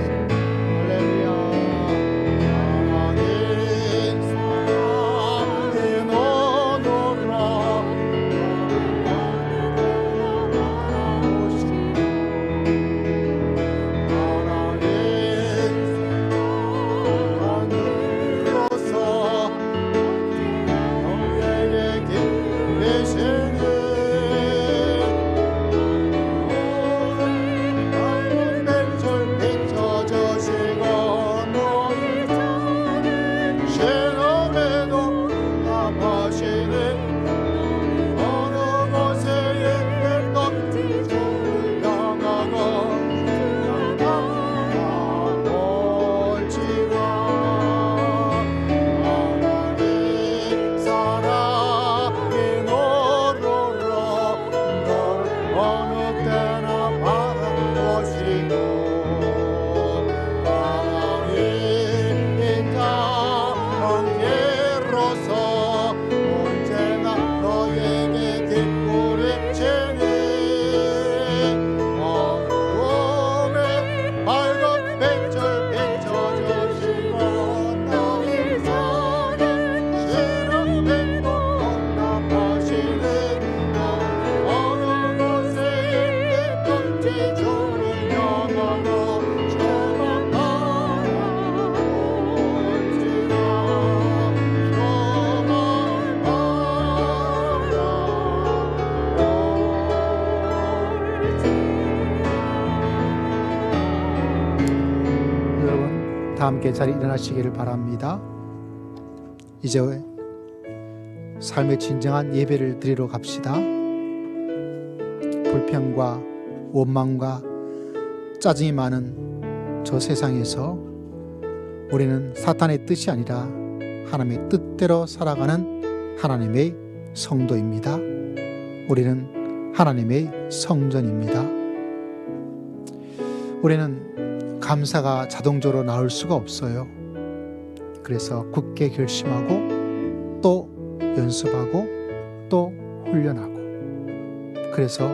Speaker 2: 할렐루야 하나님 사랑의 너노라 하나님으로서 너에게 계시는 밝은 빛을 비춰주시고 너희 시험에도 응답하시는 어느 곳에 있던 주를 향하고 나아올지라 하나님 사랑이 너로로 너를 어느 때나 바라보시고 하나님 인자 관계로서 언제나 너에게 기쁘리 치니 어둠에 밝은 빛을 비춰주시고 너희 사는 시름빛도 응답하시는 어느 곳에 있든지 주를 향하고 주만 바라볼지라
Speaker 3: 여러분 다 함께 자리 일어나시기를 바랍니다. 이제 삶의 진정한 예배를 드리러 갑시다. 불평과 원망과 짜증이 많은 저 세상에서 우리는 사탄의 뜻이 아니라 하나님의 뜻대로 살아가는 하나님의 성도입니다. 우리는 하나님의 성전입니다. 우리는 감사가 자동적으로 나올 수가 없어요. 그래서 굳게 결심하고 또 연습하고 또 훈련하고 그래서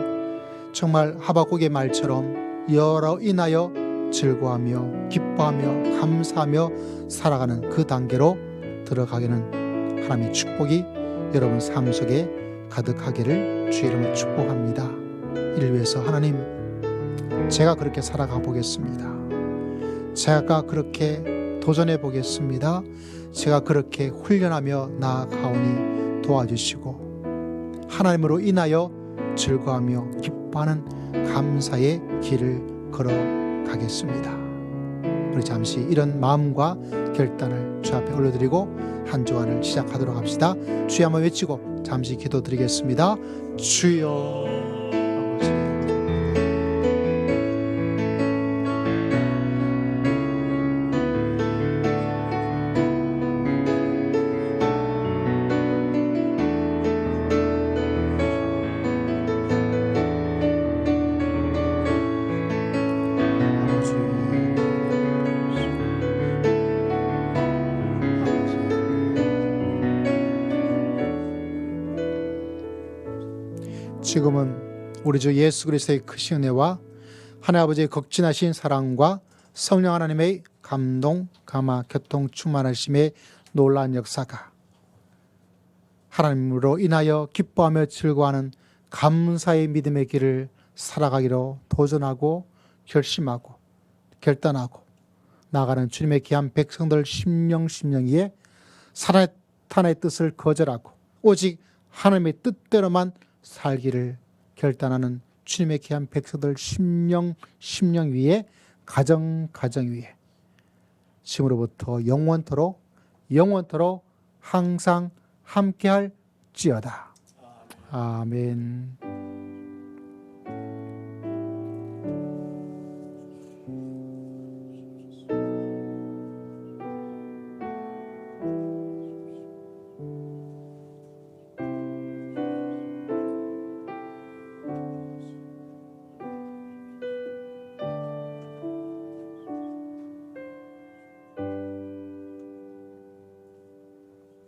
Speaker 3: 정말 하박국의 말처럼 여러 인하여 즐거워하며 기뻐하며 감사하며 살아가는 그 단계로 들어가게는 하나님의 축복이 여러분 삶 속에 가득하기를 주의 이름으로 축복합니다. 이를 위해서 하나님, 제가 그렇게 살아가 보겠습니다. 제가 그렇게 도전해 보겠습니다. 제가 그렇게 훈련하며 나아가오니 도와주시고 하나님으로 인하여 즐거워하며 기뻐하는 감사의 길을 걸어가겠습니다. 우리 잠시 이런 마음과 결단을 주 앞에 올려드리고 한 주간을 시작하도록 합시다. 주여 한번 외치고 잠시 기도드리겠습니다. 주여 아버지, 지금은 우리 주 예수 그리스도의 크신 은혜와 하나님 아버지의 극진하신 사랑과 성령 하나님의 감동, 감화, 교통, 충만하심의 놀라운 역사가 하나님으로 인하여 기뻐하며 즐거워하는 감사의 믿음의 길을 살아가기로 도전하고 결심하고 결단하고 나아가는 주님의 귀한 백성들 심령 위에 사탄의 뜻을 거절하고 오직 하나님의 뜻대로만 살기를 결단하는 주님의 귀한 백성들 심령 위에 가정 위에 지금으로부터 영원토록 항상 함께할지어다. 아멘.